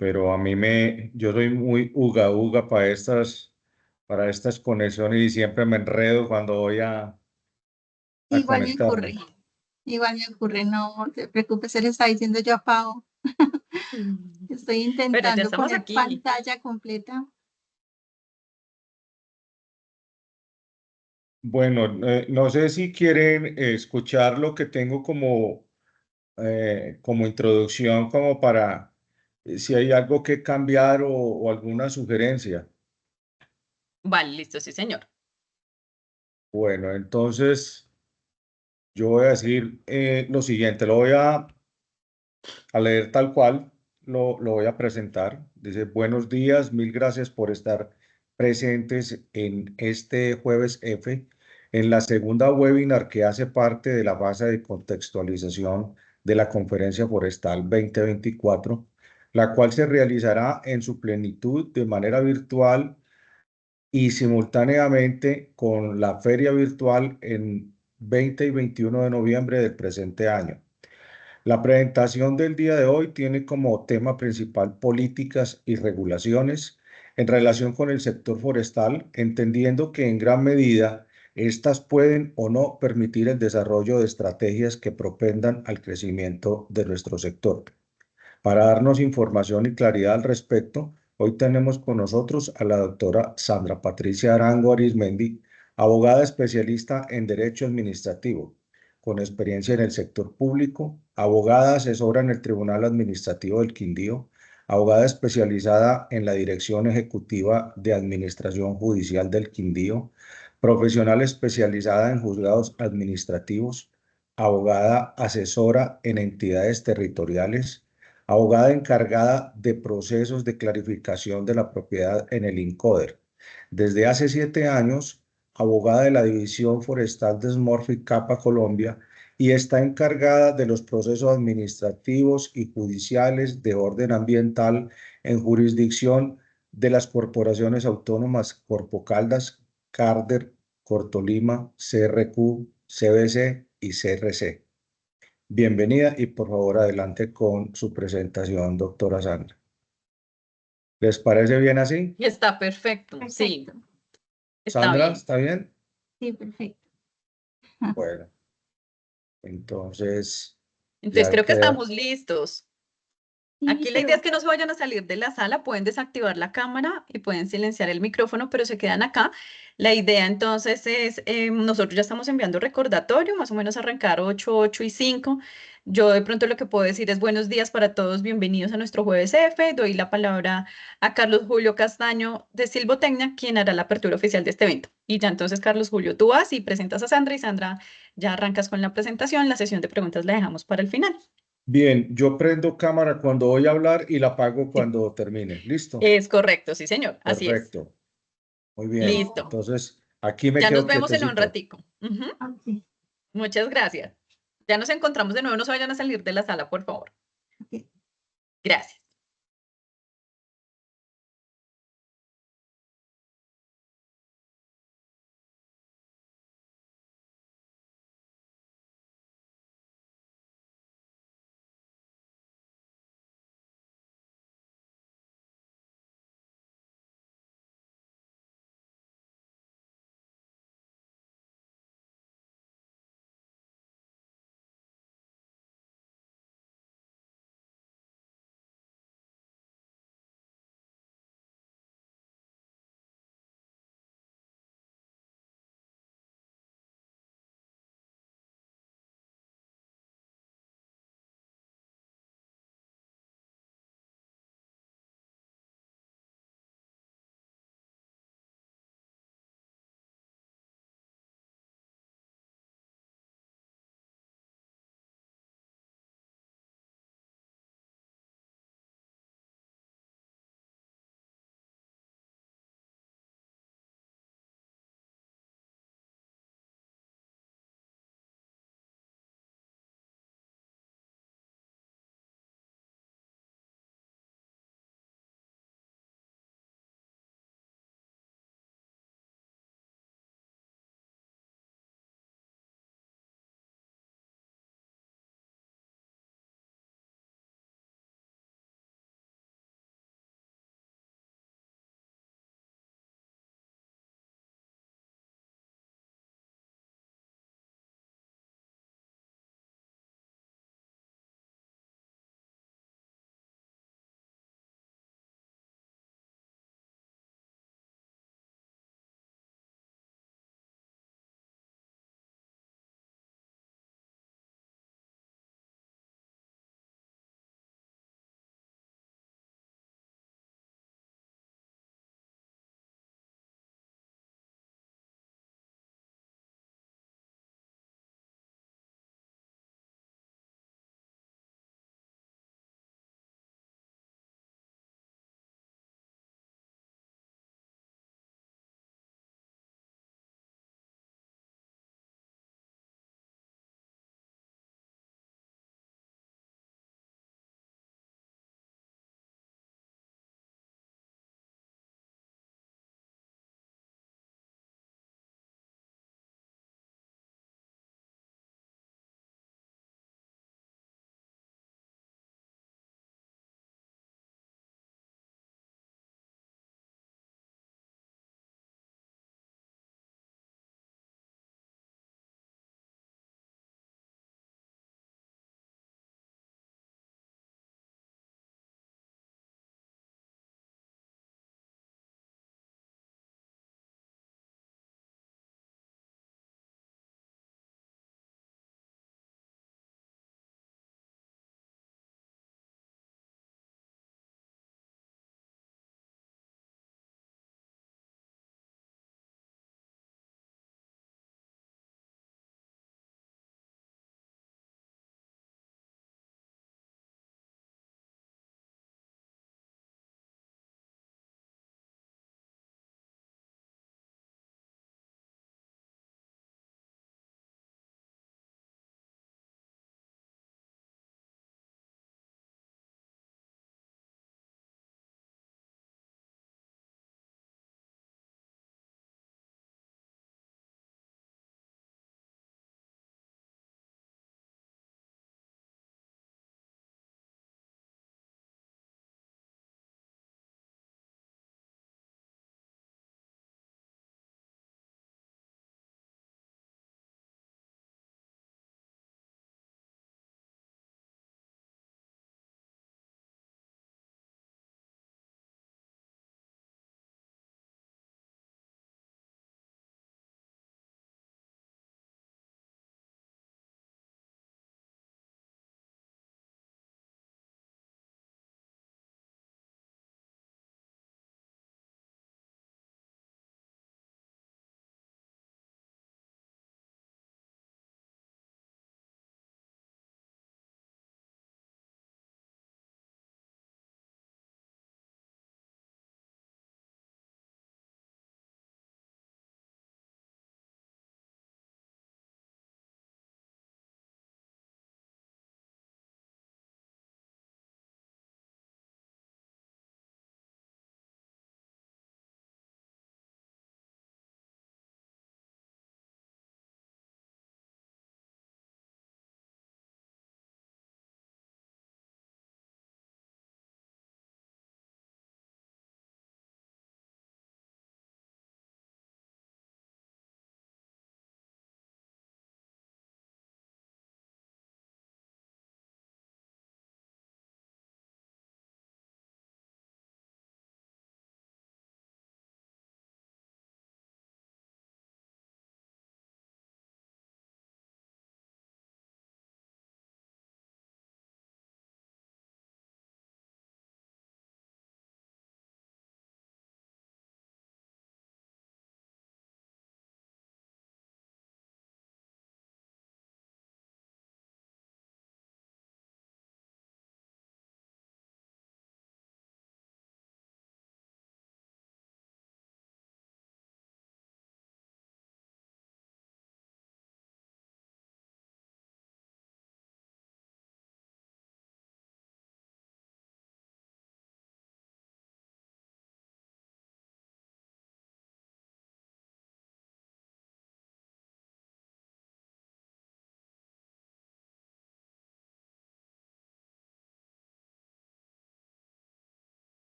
pero yo soy muy uga uga para estas conexiones y siempre me enredo cuando voy a Igual me conectarme. ocurre, igual me ocurre, no te preocupes, se le está diciendo yo a Pau. Mm. Estoy Pero ya intentando estamos poner aquí. pantalla completa. Bueno, no sé si quieren escuchar lo que tengo como introducción, como para si hay algo que cambiar o alguna sugerencia. Vale, listo, sí, señor. Bueno, entonces yo voy a decir lo siguiente, a leer tal cual, lo voy a presentar. Dice, buenos días, mil gracias por estar presentes en este jueves F, en la segunda webinar que hace parte de la fase de contextualización de la Conferencia Forestal 2024, la cual se realizará en su plenitud de manera virtual y simultáneamente con la feria virtual en 20 y 21 de noviembre del presente año. La presentación del día de hoy tiene como tema principal políticas y regulaciones en relación con el sector forestal, entendiendo que en gran medida estas pueden o no permitir el desarrollo de estrategias que propendan al crecimiento de nuestro sector. Para darnos información y claridad al respecto, hoy tenemos con nosotros a la doctora Sandra Patricia Arango Arizmendi, abogada especialista en Derecho Administrativo, con experiencia en el sector público, abogada asesora en el Tribunal Administrativo del Quindío, abogada especializada en la Dirección Ejecutiva de Administración Judicial del Quindío, profesional especializada en juzgados administrativos, abogada asesora en entidades territoriales, abogada encargada de procesos de clarificación de la propiedad en el INCODER. Desde hace 7 años, abogada de la División Forestal de Smurfit Kappa Colombia y está encargada de los procesos administrativos y judiciales de orden ambiental en jurisdicción de las corporaciones autónomas Corpo Caldas, Carder, Cortolima, CRQ, CBC y CRC. Bienvenida y por favor adelante con su presentación, doctora Sandra. ¿Les parece bien así? Y está perfecto, sí, Perfecto. está Sandra, bien. ¿está bien? Sí, perfecto. Bueno, entonces Entonces ya creo que queda. estamos listos. Sí, Aquí la idea es pero que no se vayan a salir de la sala, pueden desactivar la cámara y pueden silenciar el micrófono, pero se quedan acá. La idea entonces es, nosotros ya estamos enviando recordatorio, más o menos arrancar 8, 8 y 5. Yo de pronto lo que puedo decir es buenos días para todos, bienvenidos a nuestro jueves F. Doy la palabra a Carlos Julio Castaño de Silvotecnia, quien hará la apertura oficial de este evento. Y ya entonces, Carlos Julio, tú vas y presentas a Sandra y Sandra ya arrancas con la presentación. La sesión de preguntas la dejamos para el final. Bien, yo prendo cámara cuando voy a hablar y la apago Sí. cuando termine. ¿Listo? Es correcto, sí, señor, así es. Perfecto. Muy bien. Listo. Entonces, aquí me Ya nos quedo vemos en un quietecito. ratico. Ujú. ok, Muchas gracias. Ya nos encontramos de nuevo. No se vayan a salir de la sala, por favor. ok. Gracias.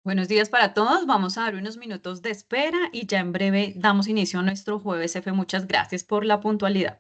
Buenos días para todos. Vamos a dar unos minutos de espera y ya en breve damos inicio a nuestro jueves F. Muchas gracias por la puntualidad.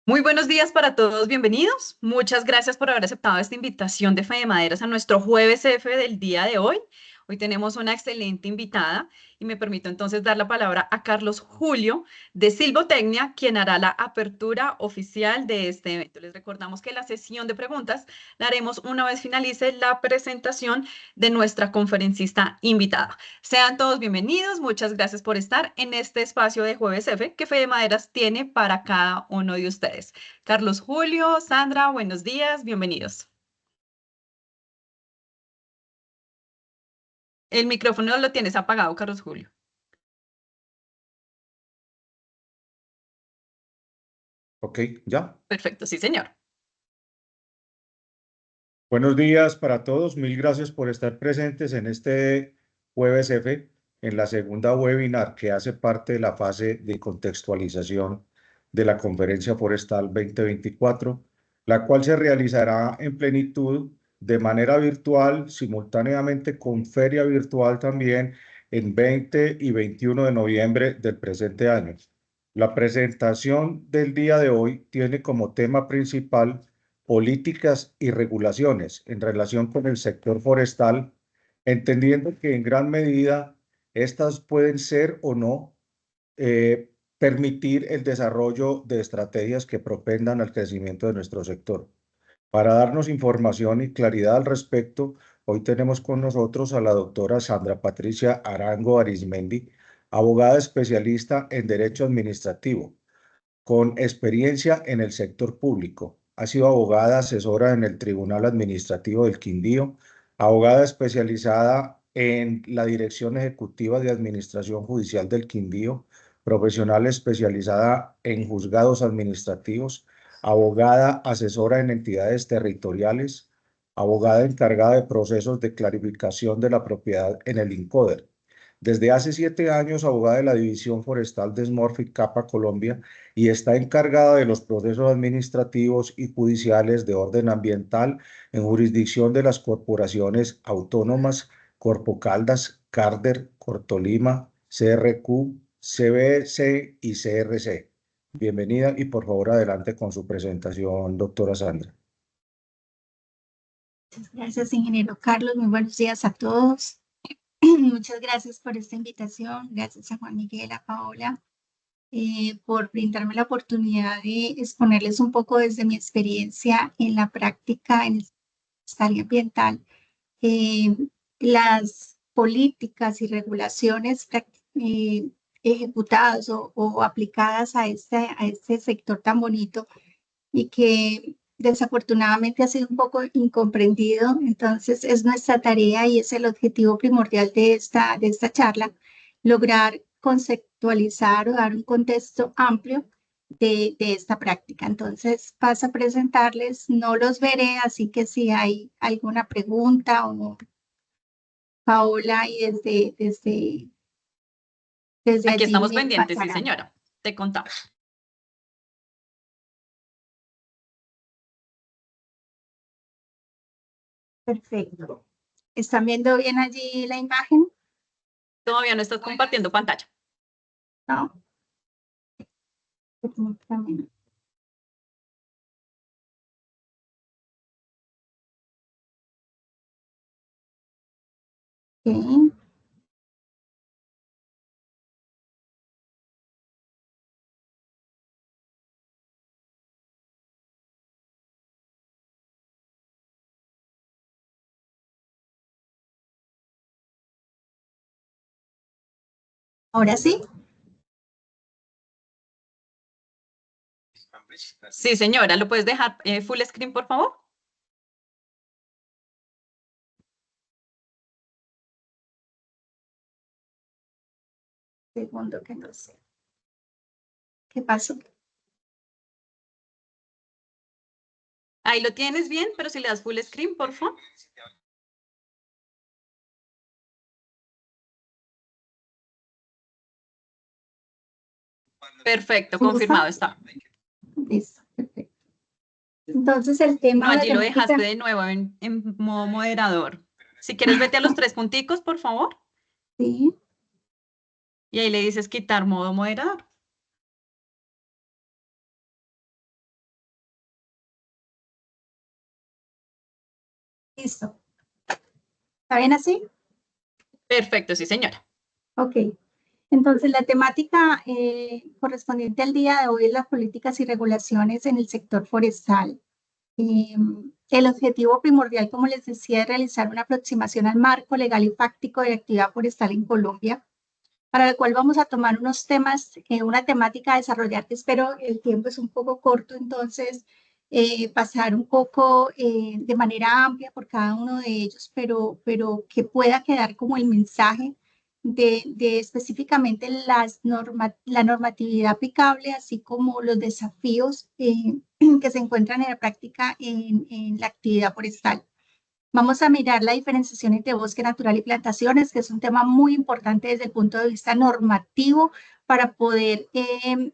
Muy buenos días para todos, bienvenidos. Muchas gracias por haber aceptado esta invitación de Fe de Maderas a nuestro jueves F del día de hoy. Hoy tenemos una excelente invitada y me permito entonces dar la palabra a Carlos Julio de Silvotecnia, quien hará la apertura oficial de este evento. Les recordamos que la sesión de preguntas la haremos una vez finalice la presentación de nuestra conferencista invitada. Sean todos bienvenidos, muchas gracias por estar en este espacio de Jueves F que Fe de Maderas tiene para cada uno de ustedes. Carlos Julio, Sandra, buenos días, bienvenidos. El micrófono lo tienes apagado, Carlos Julio. Ok, ¿ya? Perfecto, sí, señor. Buenos días para todos. Mil gracias por estar presentes en este jueves F, en la segunda webinar que hace parte de la fase de contextualización de la Conferencia Forestal 2024, la cual se realizará en plenitud de manera virtual, simultáneamente con feria virtual también en 20 y 21 de noviembre del presente año. La presentación del día de hoy tiene como tema principal políticas y regulaciones en relación con el sector forestal, entendiendo que en gran medida estas pueden ser o no permitir el desarrollo de estrategias que propendan al crecimiento de nuestro sector. Para darnos información y claridad al respecto, hoy tenemos con nosotros a la doctora Sandra Patricia Arango Arizmendi, abogada especialista en Derecho Administrativo con experiencia en el sector público. Ha sido abogada asesora en el Tribunal Administrativo del Quindío, abogada especializada en la Dirección Ejecutiva de Administración Judicial del Quindío, profesional especializada en juzgados administrativos, abogada asesora en entidades territoriales, abogada encargada de procesos de clarificación de la propiedad en el INCODER. Desde hace 7 años, abogada de la División Forestal de Smurfit Kappa Colombia, y está encargada de los procesos administrativos y judiciales de orden ambiental en jurisdicción de las corporaciones autónomas Corpo Caldas, Carder, Cortolima, CRQ, CBC y CRC. Bienvenida y por favor adelante con su presentación, doctora Sandra. Muchas gracias, ingeniero Carlos. Muy buenos días a todos. Muchas gracias por esta invitación. Gracias a Juan Miguel, a Paola, por brindarme la oportunidad de exponerles un poco desde mi experiencia en la práctica en el área ambiental, las políticas y regulaciones ejecutadas o aplicadas a este sector tan bonito y que desafortunadamente ha sido un poco incomprendido. Entonces es nuestra tarea y es el objetivo primordial de esta charla, lograr conceptualizar o dar un contexto amplio de esta práctica. Entonces paso a presentarles, no los veré, así que si hay alguna pregunta o Paola y desde Aquí allí estamos me pendientes, sí, pasarán. señora. Te contamos. Perfecto. ¿Están viendo bien allí la imagen? Todavía no estás compartiendo pantalla. ¿No? También. Ok. Ahora sí. Sí, señora, ¿lo puedes dejar full screen, por favor? Segundo que no sé. ¿Qué pasó? Ahí lo tienes bien, pero si le das full screen, por favor. Perfecto, ¿Sí confirmado está? está. Listo, perfecto. Entonces el tema No, de la allí lo temática, dejaste de nuevo en modo moderador. Si quieres, vete a los tres punticos, por favor, sí, y ahí le dices quitar modo moderador. listo. ¿Está bien así? Perfecto, sí, señora. Ok. Entonces la temática correspondiente al día de hoy es las políticas y regulaciones en el sector forestal. El objetivo primordial, como les decía, es realizar una aproximación al marco legal y fáctico de la actividad forestal en Colombia, para el cual vamos a tomar unos temas, una temática a desarrollar, que espero el tiempo es un poco corto, entonces pasar un poco de manera amplia por cada uno de ellos, pero que pueda quedar como el mensaje de específicamente la normatividad aplicable, así como los desafíos que se encuentran en la práctica en la actividad forestal. Vamos a mirar la diferenciación entre bosque natural y plantaciones, que es un tema muy importante desde el punto de vista normativo para poder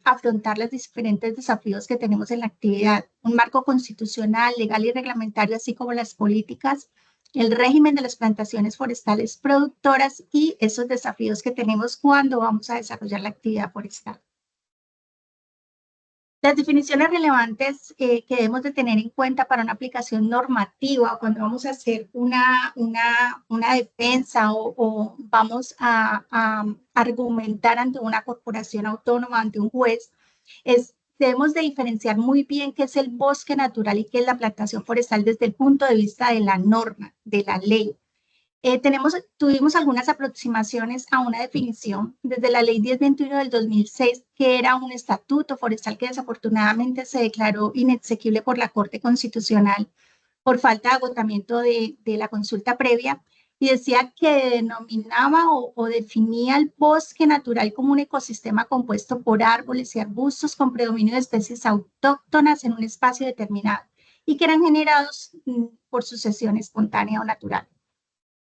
afrontar los diferentes desafíos que tenemos en la actividad. Un marco constitucional, legal y reglamentario, así como las políticas, el régimen de las plantaciones forestales productoras y esos desafíos que tenemos cuando vamos a desarrollar la actividad forestal. Las definiciones relevantes que debemos de tener en cuenta para una aplicación normativa cuando vamos a hacer una defensa o vamos a argumentar ante una corporación autónoma, ante un juez, debemos de diferenciar muy bien qué es el bosque natural y qué es la plantación forestal desde el punto de vista de la norma, de la ley. Tuvimos algunas aproximaciones a una definición desde la ley 1021 del 2006, que era un estatuto forestal que desafortunadamente se declaró inexequible por la Corte Constitucional por falta de agotamiento de la consulta previa, y decía que denominaba o definía el bosque natural como un ecosistema compuesto por árboles y arbustos con predominio de especies autóctonas en un espacio determinado y que eran generados por sucesión espontánea o natural.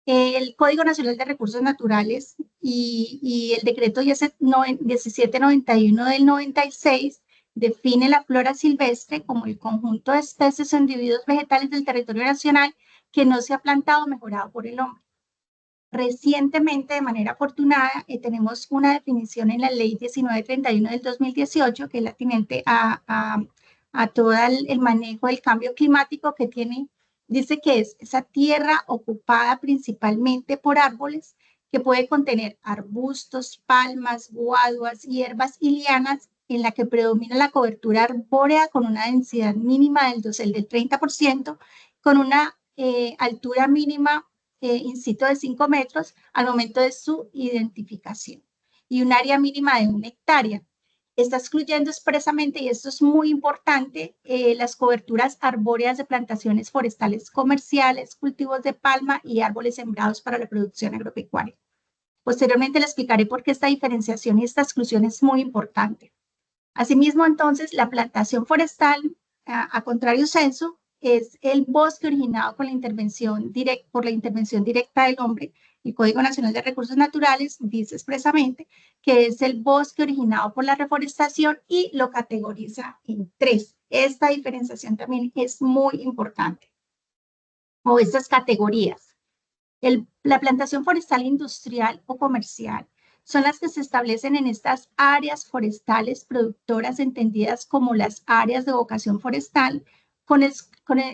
El Código Nacional de Recursos Naturales y el decreto 1791 del 96 define la flora silvestre como el conjunto de especies o individuos vegetales del territorio nacional que no se ha plantado o mejorado por el hombre. Recientemente, de manera afortunada, tenemos una definición en la ley 1931 del 2018 que es la atinente a todo el manejo del cambio climático, que tiene. Dice que es esa tierra ocupada principalmente por árboles que puede contener arbustos, palmas, guaduas, hierbas y lianas, en la que predomina la cobertura arbórea con una densidad mínima del dosel del 30%, con una altura mínima incito de 5 metros al momento de su identificación y un área mínima de 1 hectárea. Está excluyendo expresamente, y esto es muy importante, las coberturas arbóreas de plantaciones forestales comerciales, cultivos de palma y árboles sembrados para la producción agropecuaria. Posteriormente le explicaré por qué esta diferenciación y esta exclusión es muy importante. Asimismo, entonces, la plantación forestal, a contrario censo, es el bosque originado con la intervención por la intervención directa del hombre. El Código Nacional de Recursos Naturales dice expresamente que es el bosque originado por la reforestación y lo categoriza en 3. Esta diferenciación también es muy importante, o estas categorías. La plantación forestal industrial o comercial son las que se establecen en estas áreas forestales productoras entendidas como las áreas de vocación forestal.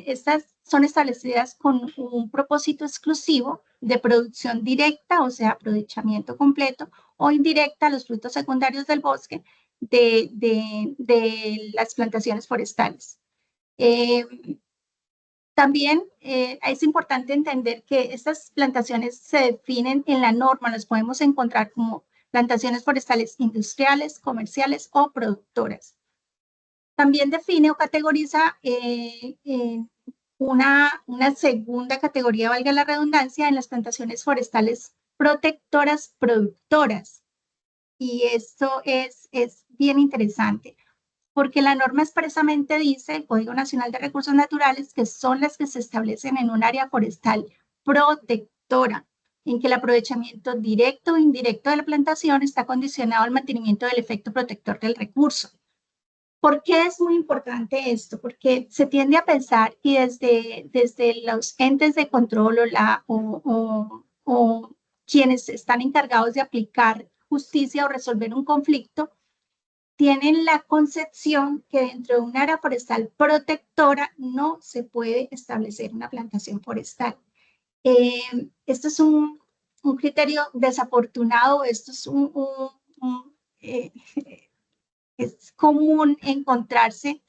Estas son establecidas con un propósito exclusivo de producción directa, o sea, aprovechamiento completo, o indirecta a los frutos secundarios del bosque de las plantaciones forestales. También es importante entender que estas plantaciones se definen en la norma, las podemos encontrar como plantaciones forestales industriales, comerciales o productoras. También define o categoriza una segunda categoría, valga la redundancia, en las plantaciones forestales protectoras productoras. Y esto es bien interesante, porque la norma expresamente dice, el Código Nacional de Recursos Naturales, que son las que se establecen en un área forestal protectora, en que el aprovechamiento directo o indirecto de la plantación está condicionado al mantenimiento del efecto protector del recurso. ¿Por qué es muy importante esto? Porque se tiende a pensar, y desde los entes de control o quienes están encargados de aplicar justicia o resolver un conflicto, tienen la concepción que dentro de un área forestal protectora no se puede establecer una plantación forestal. Esto es un criterio desafortunado, esto es es común encontrarse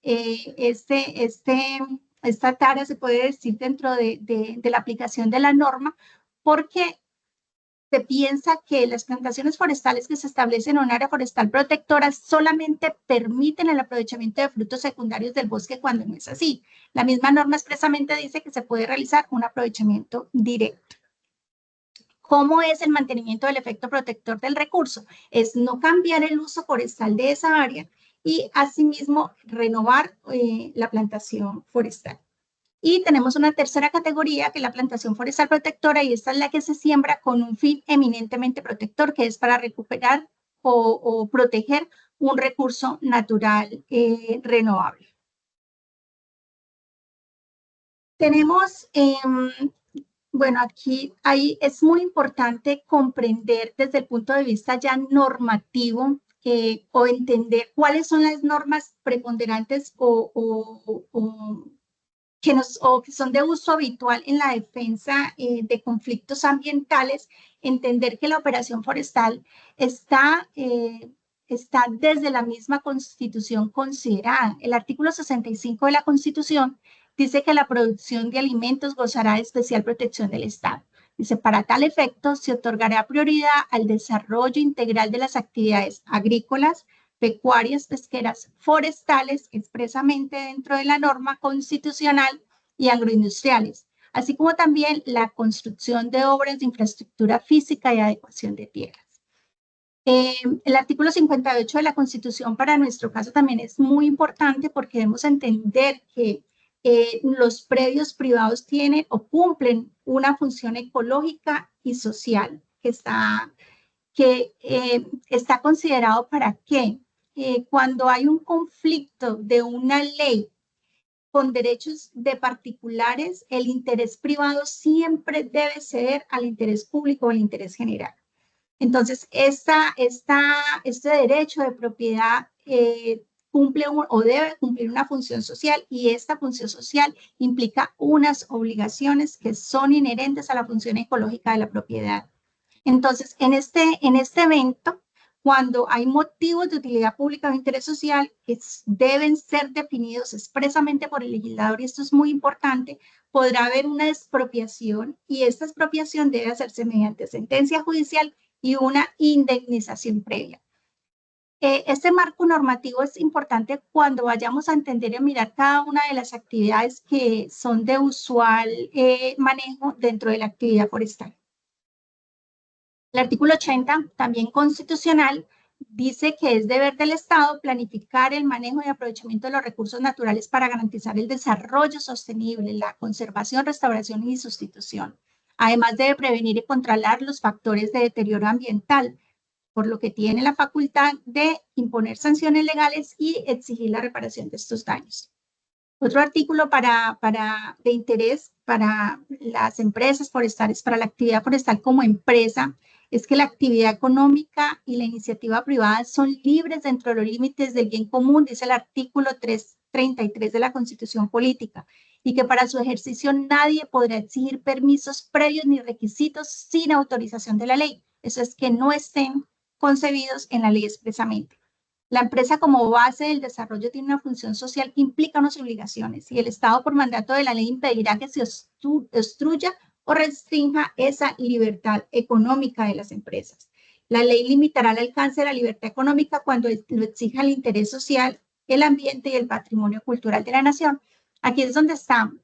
esta tarea, se puede decir, dentro de la aplicación de la norma, porque se piensa que las plantaciones forestales que se establecen en un área forestal protectora solamente permiten el aprovechamiento de frutos secundarios del bosque, cuando no es así. La misma norma expresamente dice que se puede realizar un aprovechamiento directo. ¿Cómo es el mantenimiento del efecto protector del recurso? Es no cambiar el uso forestal de esa área y asimismo renovar la plantación forestal. Y tenemos una tercera categoría, que es la plantación forestal protectora, y esta es la que se siembra con un fin eminentemente protector, que es para recuperar o proteger un recurso natural renovable. Tenemos, bueno, aquí es muy importante comprender desde el punto de vista ya normativo o entender cuáles son las normas preponderantes que son de uso habitual en la defensa de conflictos ambientales. Entender que la operación forestal está desde la misma Constitución considerada. El artículo 65 de la Constitución dice que la producción de alimentos gozará de especial protección del Estado. Dice, para tal efecto se otorgará prioridad al desarrollo integral de las actividades agrícolas, pecuarias, pesqueras, forestales, expresamente dentro de la norma constitucional, y agroindustriales, así como también la construcción de obras de infraestructura física y adecuación de tierras. El artículo 58 de la Constitución para nuestro caso también es muy importante, porque debemos entender que los predios privados tienen o cumplen una función ecológica y social que está considerado para que cuando hay un conflicto de una ley con derechos de particulares, el interés privado siempre debe ceder al interés público o al interés general. Entonces, este derecho de propiedad cumple o debe cumplir una función social, y esta función social implica unas obligaciones que son inherentes a la función ecológica de la propiedad. Entonces, en este evento, cuando hay motivos de utilidad pública o de interés social que deben ser definidos expresamente por el legislador, y esto es muy importante, podrá haber una expropiación, y esta expropiación debe hacerse mediante sentencia judicial y una indemnización previa. Este marco normativo es importante cuando vayamos a entender y a mirar cada una de las actividades que son de usual manejo dentro de la actividad forestal. El artículo 80, también constitucional, dice que es deber del Estado planificar el manejo y aprovechamiento de los recursos naturales para garantizar el desarrollo sostenible, la conservación, restauración y sustitución. Además, debe prevenir y controlar los factores de deterioro ambiental, por lo que tiene la facultad de imponer sanciones legales y exigir la reparación de estos daños. Otro artículo de interés para las empresas forestales, para la actividad forestal como empresa, es que la actividad económica y la iniciativa privada son libres dentro de los límites del bien común, dice el artículo 333 de la Constitución Política, y que para su ejercicio nadie podrá exigir permisos previos ni requisitos sin autorización de la ley. Eso es que no estén concebidos en la ley expresamente. La empresa como base del desarrollo tiene una función social que implica unas obligaciones y el Estado por mandato de la ley impedirá que se obstruya o restrinja esa libertad económica de las empresas. La ley limitará el alcance de la libertad económica cuando lo exija el interés social, el ambiente y el patrimonio cultural de la nación. Aquí es donde estamos.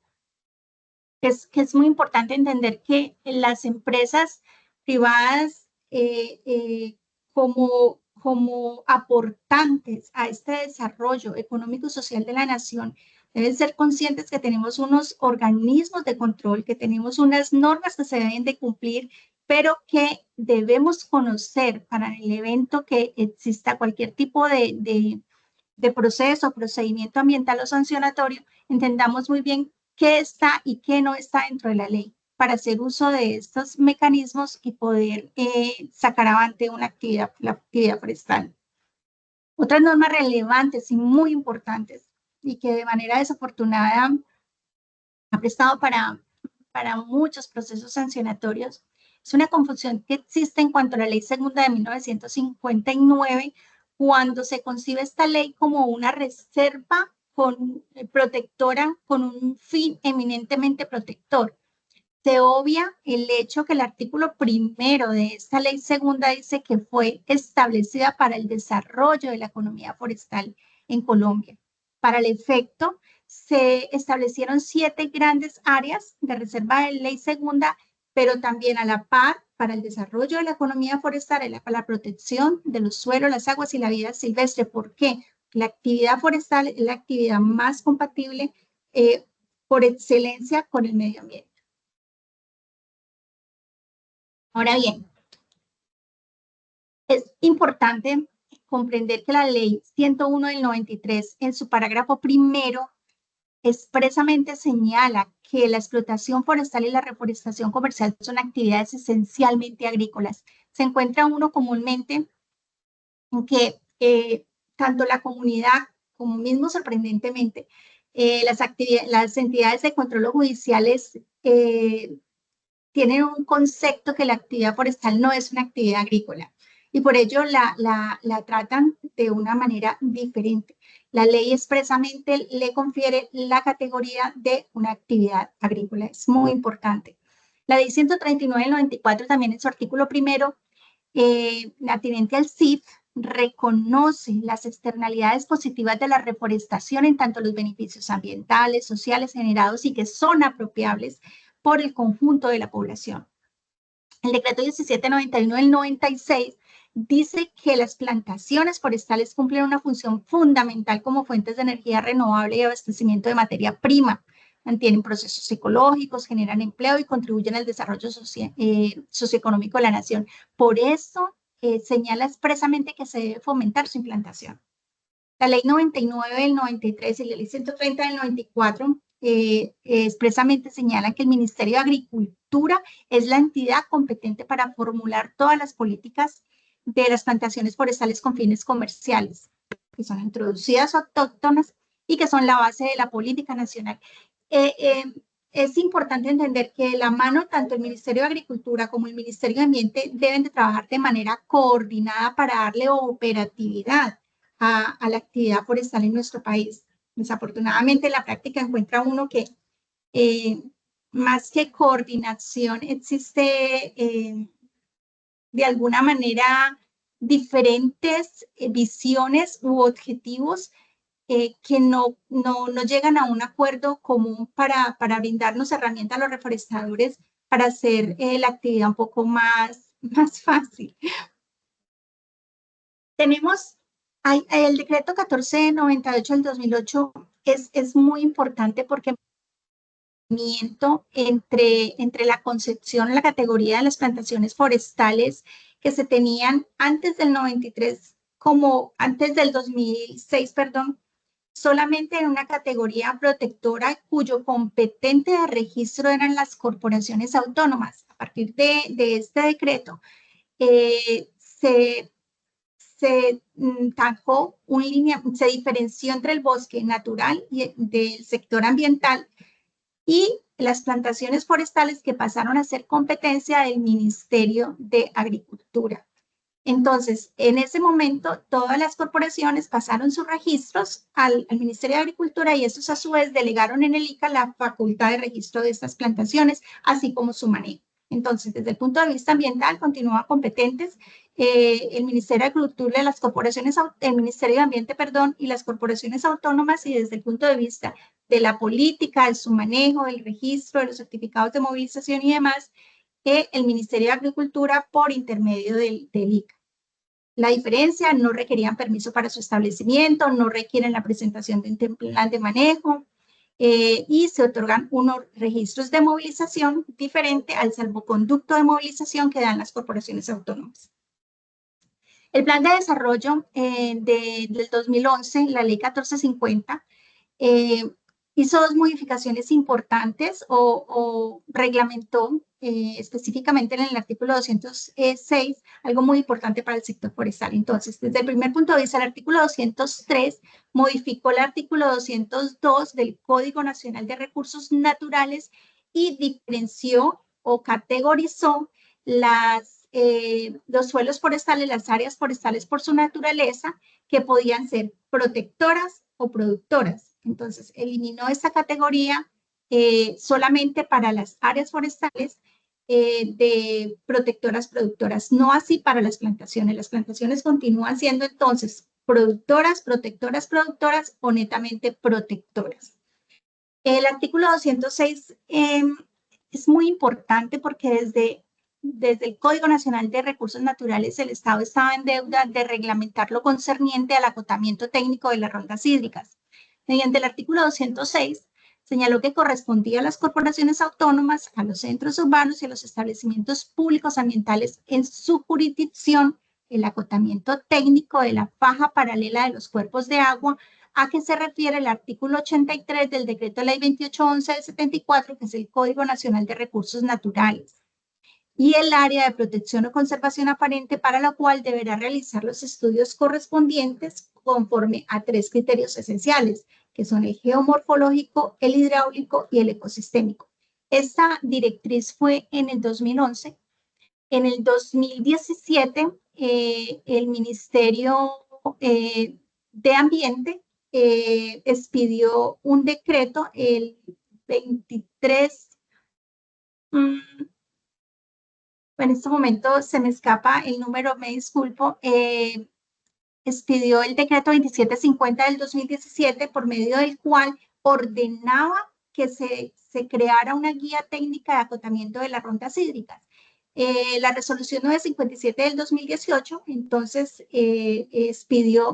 Es muy importante entender que las empresas privadas como aportantes a este desarrollo económico y social de la nación, deben ser conscientes que tenemos unos organismos de control, que tenemos unas normas que se deben de cumplir, pero que debemos conocer para el evento que exista cualquier tipo de proceso, procedimiento ambiental o sancionatorio, entendamos muy bien qué está y qué no está dentro de la ley para hacer uso de estos mecanismos y poder sacar avante la actividad forestal. Otras normas relevantes y muy importantes y que de manera desafortunada ha prestado para muchos procesos sancionatorios es una confusión que existe en cuanto a la Ley Segunda de 1959, cuando se concibe esta ley como una reserva protectora con un fin eminentemente protector. Se obvia el hecho que el artículo primero de esta ley segunda dice que fue establecida para el desarrollo de la economía forestal en Colombia. Para el efecto, se establecieron 7 grandes áreas de reserva de ley segunda, pero también a la par para el desarrollo de la economía forestal, para la protección de los suelos, las aguas y la vida silvestre. ¿Por qué? La actividad forestal es la actividad más compatible por excelencia con el medio ambiente. Ahora bien, es importante comprender que la ley 101 del 93, en su parágrafo primero, expresamente señala que la explotación forestal y la reforestación comercial son actividades esencialmente agrícolas. Se encuentra uno comúnmente en que tanto la comunidad como mismo sorprendentemente las entidades de control judiciales tienen un concepto que la actividad forestal no es una actividad agrícola y por ello la tratan de una manera diferente. La ley expresamente le confiere la categoría de una actividad agrícola. Es muy importante. La ley 139 del 94 también en su artículo primero, atinente al CIF, reconoce las externalidades positivas de la reforestación en tanto los beneficios ambientales, sociales generados y que son apropiables por el conjunto de la población. El decreto 1791 del 96 dice que las plantaciones forestales cumplen una función fundamental como fuentes de energía renovable y abastecimiento de materia prima. Mantienen procesos ecológicos, generan empleo y contribuyen al desarrollo socioeconómico de la nación. Por eso señala expresamente que se debe fomentar su implantación. La ley 99 del 93 y la ley 130 del 94 expresamente señalan que el Ministerio de Agricultura es la entidad competente para formular todas las políticas de las plantaciones forestales con fines comerciales, que son introducidas o autóctonas y que son la base de la política nacional. Es importante entender que de la mano tanto el Ministerio de Agricultura como el Ministerio de Ambiente deben de trabajar de manera coordinada para darle operatividad a la actividad forestal en nuestro país. Desafortunadamente en la práctica encuentra uno que más que coordinación existe de alguna manera diferentes visiones u objetivos que no llegan a un acuerdo común para brindarnos herramientas a los reforestadores para hacer la actividad un poco más fácil. Tenemos el decreto 1498 del 2008 es muy importante porque entre la concepción, la categoría de las plantaciones forestales que se tenían antes del 93, como antes del 2006, perdón, solamente en una categoría protectora cuyo competente de registro eran las corporaciones autónomas. A partir de este decreto, se se diferenció entre el bosque natural y del sector ambiental y las plantaciones forestales que pasaron a ser competencia del Ministerio de Agricultura. Entonces, en ese momento, todas las corporaciones pasaron sus registros al Ministerio de Agricultura y estos a su vez delegaron en el ICA la facultad de registro de estas plantaciones, así como su manejo. Entonces, desde el punto de vista ambiental, continúan competentes el Ministerio de Agricultura, las corporaciones, el Ministerio de Ambiente, perdón, y las corporaciones autónomas, y desde el punto de vista de la política, de su manejo, del registro, de los certificados de movilización y demás, el Ministerio de Agricultura por intermedio del ICA. La diferencia, no requerían permiso para su establecimiento, no requieren la presentación de un plan de manejo y se otorgan unos registros de movilización diferente al salvoconducto de movilización que dan las corporaciones autónomas. El plan de desarrollo del 2011, la ley 1450, hizo dos modificaciones importantes o reglamentó específicamente en el artículo 206 algo muy importante para el sector forestal. Entonces, desde el primer punto de vista, el artículo 203 modificó el artículo 202 del Código Nacional de Recursos Naturales y diferenció o categorizó los suelos forestales, las áreas forestales por su naturaleza, que podían ser protectoras o productoras. Entonces, eliminó esta categoría solamente para las áreas forestales de protectoras, productoras, no así para las plantaciones. Las plantaciones continúan siendo entonces productoras, protectoras, productoras o netamente protectoras. El artículo 206 es muy importante porque desde el Código Nacional de Recursos Naturales, el Estado estaba en deuda de reglamentar lo concerniente al acotamiento técnico de las rondas hídricas. Mediante el artículo 206, señaló que correspondía a las corporaciones autónomas, a los centros urbanos y a los establecimientos públicos ambientales en su jurisdicción el acotamiento técnico de la faja paralela de los cuerpos de agua, a que se refiere el artículo 83 del Decreto Ley 2811 del 74, que es el Código Nacional de Recursos Naturales, y el área de protección o conservación aparente, para la cual deberá realizar los estudios correspondientes conforme a 3 criterios esenciales, que son el geomorfológico, el hidráulico y el ecosistémico. Esta directriz fue en el 2011. En el 2017, el Ministerio de Ambiente expidió un decreto, el 23, en este momento se me escapa el número, me disculpo, expidió el decreto 2750 del 2017, por medio del cual ordenaba que se creara una guía técnica de acotamiento de las rondas hídricas. La resolución 957 del 2018, entonces,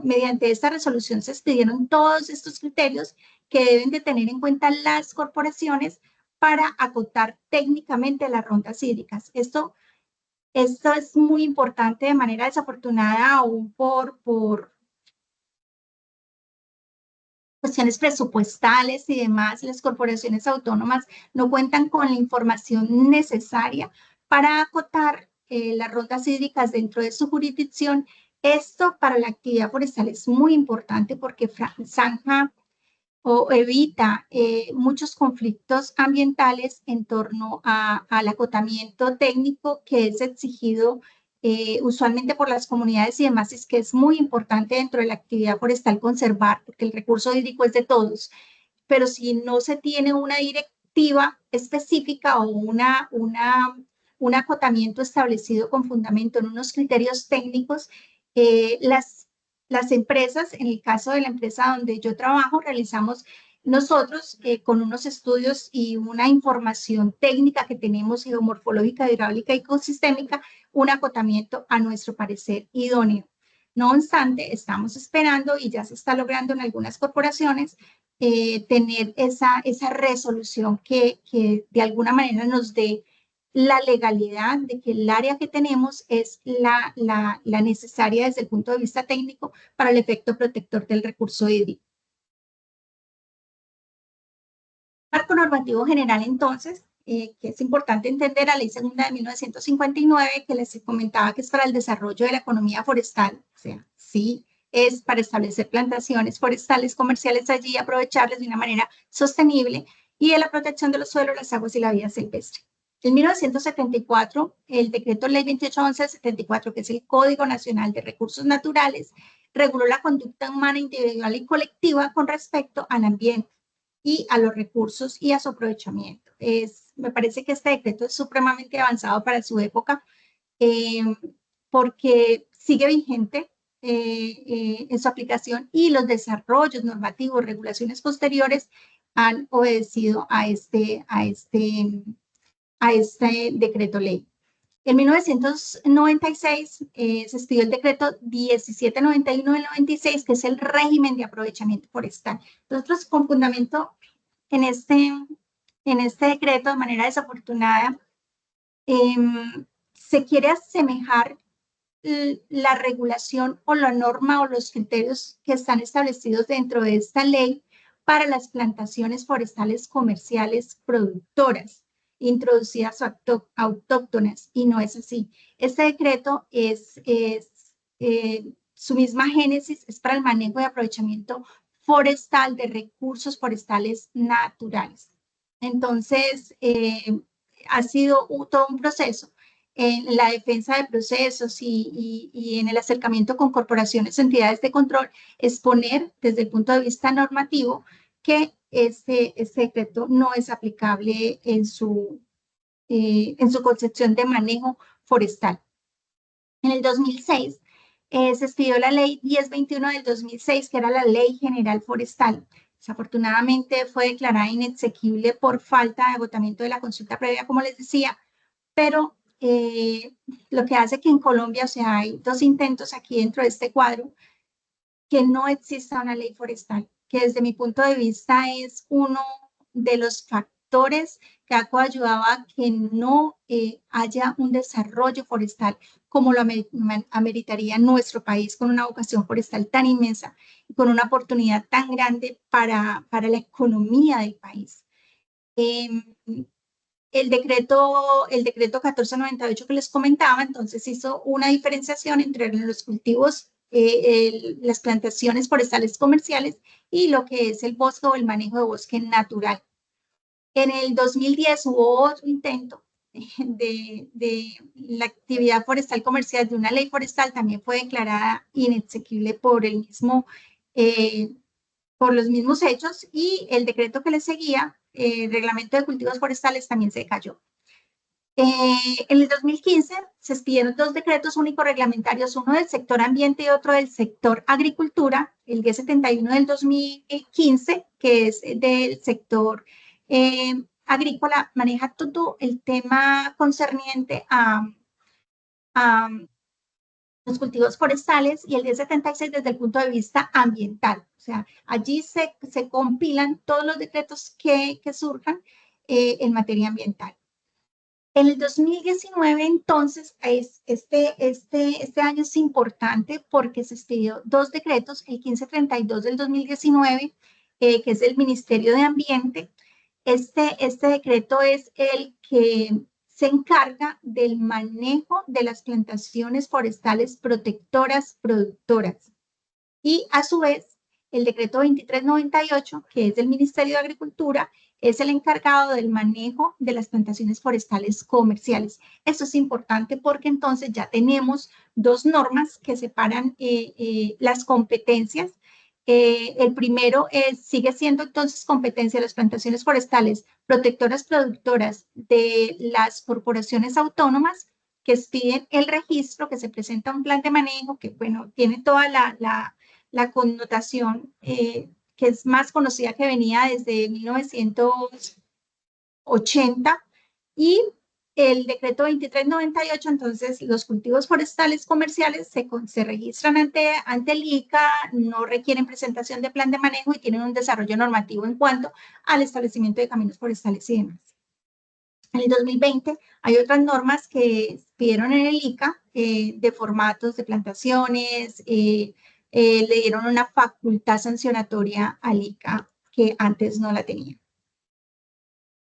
mediante esta resolución se expidieron todos estos criterios que deben de tener en cuenta las corporaciones para acotar técnicamente las rondas hídricas. Esto es muy importante. De manera desafortunada, aún por cuestiones presupuestales y demás, las corporaciones autónomas no cuentan con la información necesaria para acotar las rondas hídricas dentro de su jurisdicción. Esto para la actividad forestal es muy importante porque zanja o evita muchos conflictos ambientales en torno al acotamiento técnico que es exigido usualmente por las comunidades y demás. Es que es muy importante dentro de la actividad forestal conservar, porque el recurso hídrico es de todos, pero si no se tiene una directiva específica o un acotamiento establecido con fundamento en unos criterios técnicos, las empresas, en el caso de la empresa donde yo trabajo, realizamos nosotros con unos estudios y una información técnica que tenemos, geomorfológica, hidráulica y ecosistémica, un acotamiento a nuestro parecer idóneo. No obstante, estamos esperando y ya se está logrando en algunas corporaciones tener esa resolución que de alguna manera nos dé la legalidad de que el área que tenemos es la necesaria desde el punto de vista técnico para el efecto protector del recurso hídrico. Marco normativo general, entonces, que es importante entender, la Ley Segunda de 1959, que les comentaba que es para el desarrollo de la economía forestal, o sea, sí, es para establecer plantaciones forestales comerciales allí, aprovecharles de una manera sostenible, y de la protección de los suelos, las aguas y la vida silvestre. En 1974, el decreto ley 2811 de 74, que es el Código Nacional de Recursos Naturales, reguló la conducta humana individual y colectiva con respecto al ambiente y a los recursos y a su aprovechamiento. Me parece que este decreto es supremamente avanzado para su época porque sigue vigente en su aplicación y los desarrollos normativos, regulaciones posteriores han obedecido a este decreto ley. En 1996 se estudió el decreto 1791 del 96, que es el régimen de aprovechamiento forestal. Nosotros, con fundamento en este decreto, de manera desafortunada, se quiere asemejar la regulación o la norma o los criterios que están establecidos dentro de esta ley para las plantaciones forestales comerciales productoras, introducidas o autóctonas, y no es así. Este decreto su misma génesis es para el manejo y aprovechamiento forestal de recursos forestales naturales. Entonces, ha sido todo un proceso en la defensa de procesos y en el acercamiento con corporaciones o entidades de control, exponer desde el punto de vista normativo que este decreto no es aplicable en su concepción de manejo forestal. En el 2006 se expidió la ley 1021 del 2006, que era la Ley General Forestal. Desafortunadamente fue declarada inexequible por falta de agotamiento de la consulta previa, como les decía, pero lo que hace que en Colombia, o sea, hay dos intentos aquí dentro de este cuadro, que no exista una ley forestal, que desde mi punto de vista es uno de los factores que ha coayudado a que no haya un desarrollo forestal como lo ameritaría nuestro país, con una vocación forestal tan inmensa y con una oportunidad tan grande para la economía del país. El decreto 1498 que les comentaba, entonces hizo una diferenciación entre los cultivos, las plantaciones forestales comerciales y lo que es el bosque o el manejo de bosque natural. En el 2010 hubo otro intento de la actividad forestal comercial, de una ley forestal, también fue declarada inexequible por por los mismos hechos, y el decreto que le seguía, el reglamento de cultivos forestales, también se cayó. En el 2015 se expidieron dos decretos únicos reglamentarios, uno del sector ambiente y otro del sector agricultura, el 1071 del 2015, que es del sector agrícola, maneja todo el tema concerniente a los cultivos forestales, y el 1076 desde el punto de vista ambiental. O sea, allí se compilan todos los decretos que surjan en materia ambiental. En el 2019, entonces, este año es importante porque se expidió dos decretos, el 1532 del 2019, que es del Ministerio de Ambiente. Este decreto es el que se encarga del manejo de las plantaciones forestales protectoras productoras. Y a su vez, el decreto 2398, que es del Ministerio de Agricultura, es el encargado del manejo de las plantaciones forestales comerciales. Esto es importante porque entonces ya tenemos dos normas que separan las competencias. El primero sigue siendo entonces competencia de las plantaciones forestales protectoras productoras de las corporaciones autónomas, que expiden el registro, que se presenta un plan de manejo, que bueno, tiene toda la connotación que es más conocida, que venía desde 1980, y el decreto 2398, entonces los cultivos forestales comerciales se registran ante el ICA, no requieren presentación de plan de manejo y tienen un desarrollo normativo en cuanto al establecimiento de caminos forestales y demás. En el 2020 hay otras normas que pidieron en el ICA de formatos de plantaciones, le dieron una facultad sancionatoria al ICA que antes no la tenía.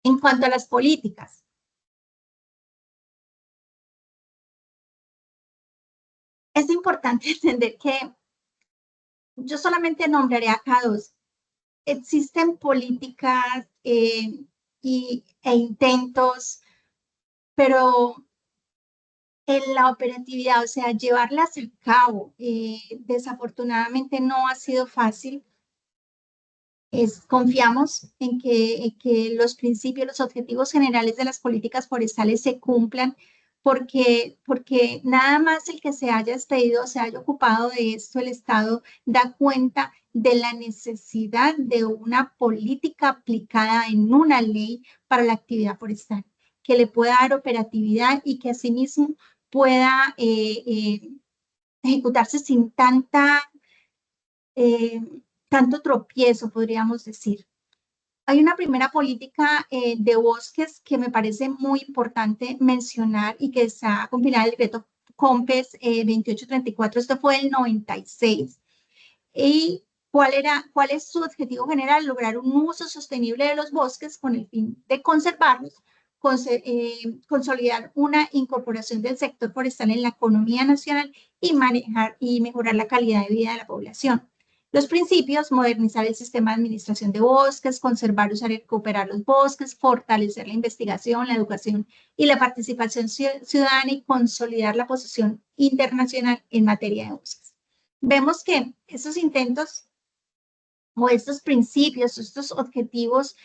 En cuanto a las políticas, es importante entender que yo solamente nombraré acá dos. Existen políticas e intentos, pero en la operatividad, o sea, llevarlas a cabo, desafortunadamente no ha sido fácil. Confiamos en que los principios, los objetivos generales de las políticas forestales se cumplan, porque nada más el que se haya expedido, se haya ocupado de esto, el Estado da cuenta de la necesidad de una política aplicada en una ley para la actividad forestal, que le pueda dar operatividad y que asimismo pueda ejecutarse sin tanto tropiezo, podríamos decir. Hay una primera política de bosques que me parece muy importante mencionar y que está combinada el decreto COMPES 2834, esto fue el 96. ¿Y cuál es su objetivo general? Lograr un uso sostenible de los bosques con el fin de conservarlos, consolidar una incorporación del sector forestal en la economía nacional y manejar y mejorar la calidad de vida de la población. Los principios: modernizar el sistema de administración de bosques, conservar, usar y recuperar los bosques, fortalecer la investigación, la educación y la participación ciudadana y consolidar la posición internacional en materia de bosques. Vemos que esos intentos o estos principios, estos objetivos,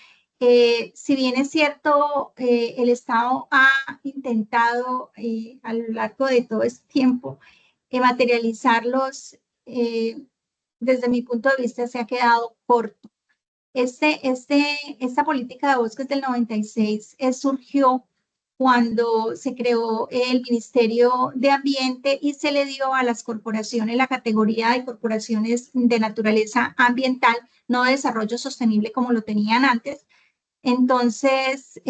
si bien es cierto, el Estado ha intentado a lo largo de todo este tiempo materializarlos, desde mi punto de vista se ha quedado corto. Esta política de bosques del 96 surgió cuando se creó el Ministerio de Ambiente y se le dio a las corporaciones la categoría de corporaciones de naturaleza ambiental, no de desarrollo sostenible como lo tenían antes. Entonces,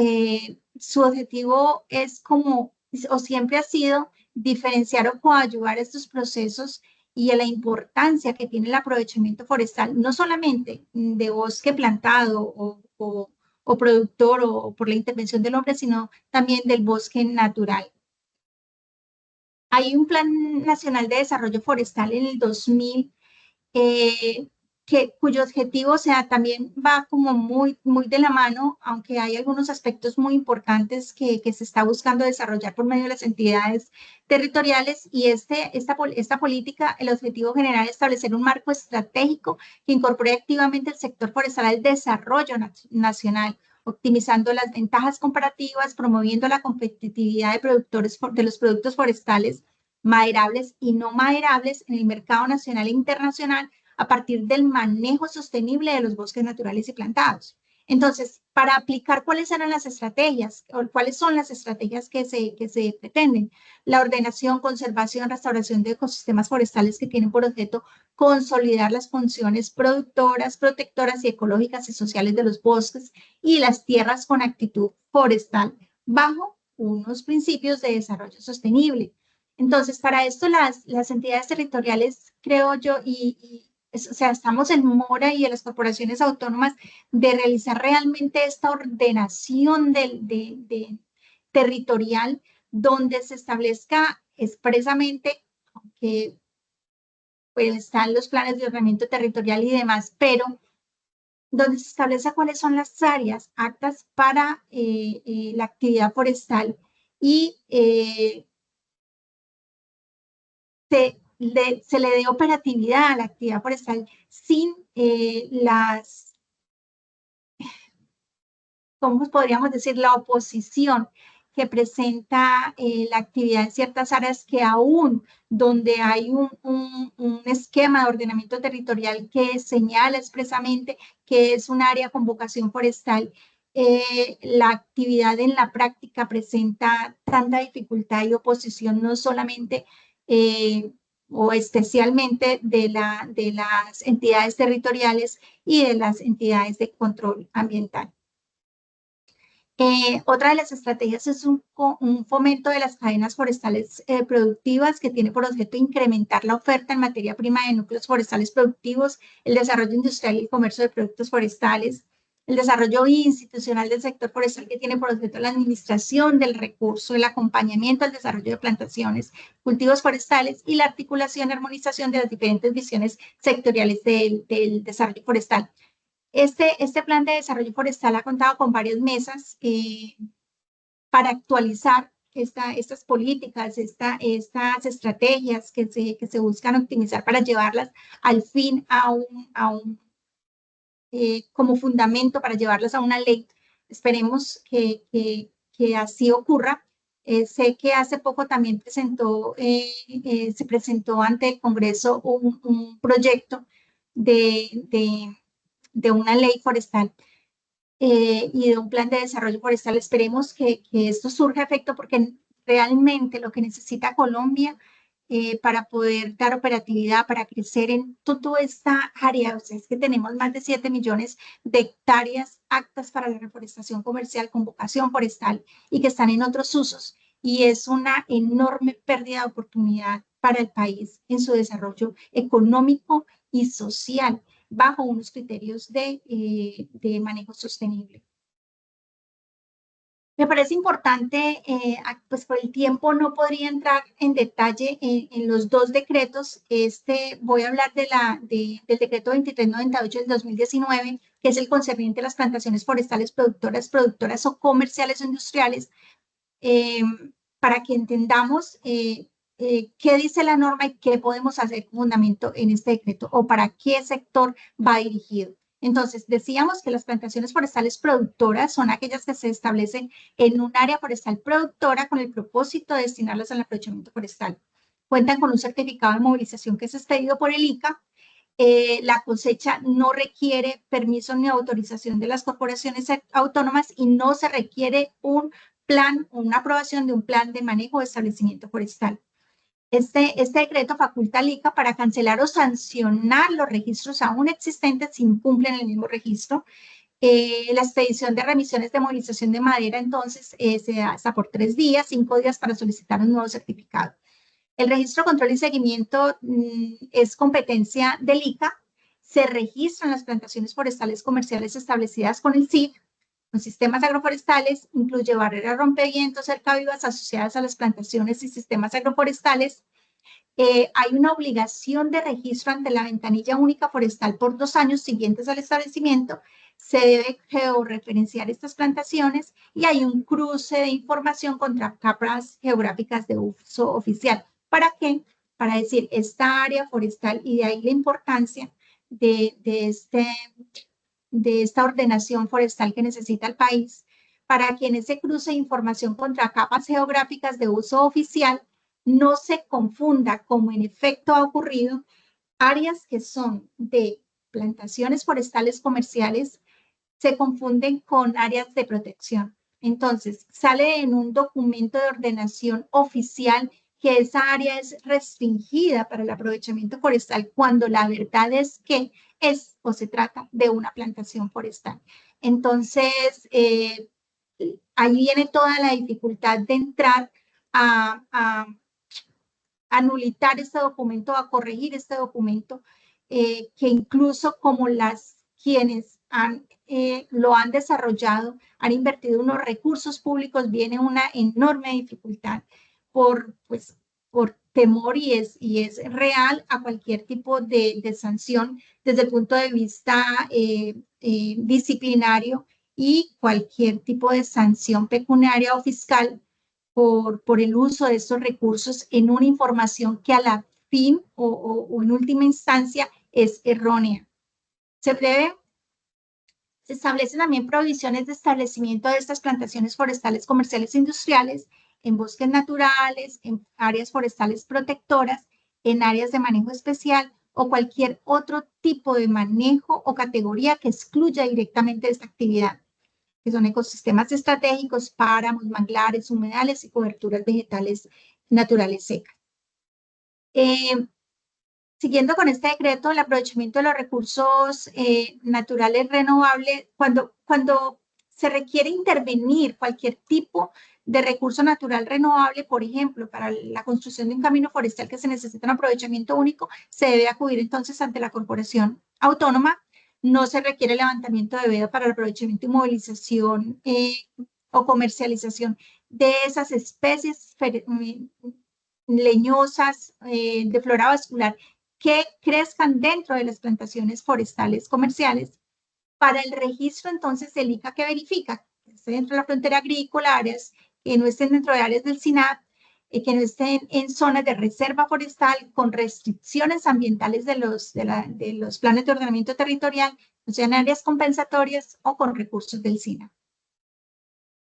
su objetivo es o siempre ha sido, diferenciar o coadyuvar estos procesos y a la importancia que tiene el aprovechamiento forestal, no solamente de bosque plantado o productor o por la intervención del hombre, sino también del bosque natural. Hay un Plan Nacional de Desarrollo Forestal en el 2000, cuyo objetivo, o sea, también va como muy de la mano, aunque hay algunos aspectos muy importantes que se está buscando desarrollar por medio de las entidades territoriales, y esta política, el objetivo general es establecer un marco estratégico que incorpore activamente el sector forestal al desarrollo nacional, optimizando las ventajas comparativas, promoviendo la competitividad de los productos forestales maderables y no maderables en el mercado nacional e internacional, a partir del manejo sostenible de los bosques naturales y plantados. Entonces, para aplicar cuáles eran las estrategias, o cuáles son las estrategias que se pretenden: la ordenación, conservación, restauración de ecosistemas forestales que tienen por objeto consolidar las funciones productoras, protectoras y ecológicas y sociales de los bosques y las tierras con actitud forestal bajo unos principios de desarrollo sostenible. Entonces, para esto las entidades territoriales, creo yo, o sea, estamos en mora, y en las corporaciones autónomas, de realizar realmente esta ordenación territorial, donde se establezca expresamente que pues, están los planes de ordenamiento territorial y demás, pero donde se establezca cuáles son las áreas aptas para la actividad forestal, y se le dé operatividad a la actividad forestal sin ¿cómo podríamos decir?, la oposición que presenta la actividad en ciertas áreas, que aún donde hay un esquema de ordenamiento territorial que señala expresamente que es un área con vocación forestal, la actividad en la práctica presenta tanta dificultad y oposición, no solamente o especialmente de las entidades territoriales y de las entidades de control ambiental. Otra de las estrategias es un fomento de las cadenas forestales productivas que tiene por objeto incrementar la oferta en materia prima de núcleos forestales productivos, el desarrollo industrial y el comercio de productos forestales, el desarrollo institucional del sector forestal que tiene por objeto la administración del recurso, el acompañamiento al desarrollo de plantaciones, cultivos forestales y la articulación y armonización de las diferentes visiones sectoriales del desarrollo forestal. Este plan de desarrollo forestal ha contado con varias mesas para actualizar estas políticas, estas estrategias que se buscan optimizar para llevarlas al fin como fundamento, para llevarlas a una ley. Esperemos que así ocurra. Sé que hace poco también se presentó ante el Congreso un proyecto de una ley forestal y de un plan de desarrollo forestal. Esperemos que esto surja efecto porque realmente lo que necesita Colombia para poder dar operatividad, para crecer en toda esta área, o sea, es que tenemos más de 7 millones de hectáreas aptas para la reforestación comercial con vocación forestal y que están en otros usos. Y es una enorme pérdida de oportunidad para el país en su desarrollo económico y social, bajo unos criterios de manejo sostenible. Me parece importante, pues por el tiempo no podría entrar en detalle en los dos decretos. Voy a hablar del decreto 2398 del 2019, que es el concerniente a las plantaciones forestales productoras o comerciales o industriales, para que entendamos qué dice la norma y qué podemos hacer con fundamento en este decreto o para qué sector va dirigido. Entonces, decíamos que las plantaciones forestales productoras son aquellas que se establecen en un área forestal productora con el propósito de destinarlas al aprovechamiento forestal. Cuentan con un certificado de movilización que es expedido por el ICA. La cosecha no requiere permiso ni autorización de las corporaciones autónomas y no se requiere una aprobación de un plan de manejo de establecimiento forestal. Este decreto faculta al ICA para cancelar o sancionar los registros aún existentes si incumplen el mismo registro. La expedición de remisiones de movilización de madera, entonces, se da hasta por 3 días, 5 días para solicitar un nuevo certificado. El registro, control y seguimiento es competencia del ICA. Se registran las plantaciones forestales comerciales establecidas con el CIF. Los sistemas agroforestales incluye barreras rompevientos, cercavivas asociadas a las plantaciones y sistemas agroforestales. Hay una obligación de registro ante la ventanilla única forestal por 2 años siguientes al establecimiento. Se debe georreferenciar estas plantaciones y hay un cruce de información contra capas geográficas de uso oficial. ¿Para qué? Para decir esta área forestal, y de ahí la importancia de esta ordenación forestal que necesita el país, para que en ese cruce de información contra capas geográficas de uso oficial no se confunda, como en efecto ha ocurrido, áreas que son de plantaciones forestales comerciales se confunden con áreas de protección. Entonces, sale en un documento de ordenación oficial que esa área es restringida para el aprovechamiento forestal, cuando la verdad es que es o se trata de una plantación forestal. Entonces, ahí viene toda la dificultad de entrar a anulitar este documento, a corregir este documento, que incluso como quienes lo han desarrollado, han invertido unos recursos públicos, viene una enorme dificultad por temor y es real a cualquier tipo de sanción desde el punto de vista disciplinario y cualquier tipo de sanción pecuniaria o fiscal por el uso de estos recursos en una información que a la fin o en última instancia es errónea. Se establecen también prohibiciones de establecimiento de estas plantaciones forestales comerciales e industriales en bosques naturales, en áreas forestales protectoras, en áreas de manejo especial o cualquier otro tipo de manejo o categoría que excluya directamente esta actividad. que son ecosistemas estratégicos, páramos, manglares, humedales y coberturas vegetales naturales secas. Siguiendo con este decreto, el aprovechamiento de los recursos naturales renovables, cuando se requiere intervenir cualquier tipo de recurso natural renovable, por ejemplo, para la construcción de un camino forestal que se necesita un aprovechamiento único, se debe acudir entonces ante la corporación autónoma. No se requiere levantamiento de veda para el aprovechamiento y movilización o comercialización de esas especies leñosas de flora vascular que crezcan dentro de las plantaciones forestales comerciales. Para el registro, entonces, el ICA que verifica que esté dentro de la frontera agrícola, áreas que no estén dentro de áreas del SINAP, que no estén en zonas de reserva forestal con restricciones ambientales de los planes de ordenamiento territorial, o sea, en áreas compensatorias o con recursos del SINAP.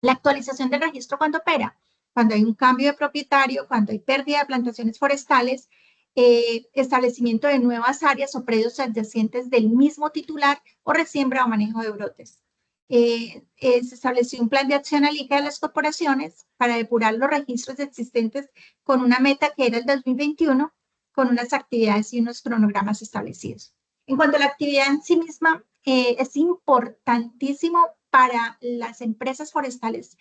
La actualización del registro cuando opera, cuando hay un cambio de propietario, cuando hay pérdida de plantaciones forestales, establecimiento de nuevas áreas o predios adyacentes del mismo titular o resiembra o manejo de brotes. Se estableció un plan de acción al ICA de las corporaciones para depurar los registros existentes con una meta que era el 2021, con unas actividades y unos cronogramas establecidos. En cuanto a la actividad en sí misma, es importantísimo para las empresas forestales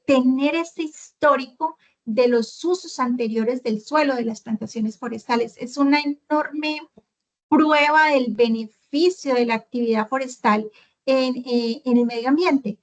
tener este histórico de los usos anteriores del suelo de las plantaciones forestales. Es una enorme prueba del beneficio de la actividad forestal en el medio ambiente.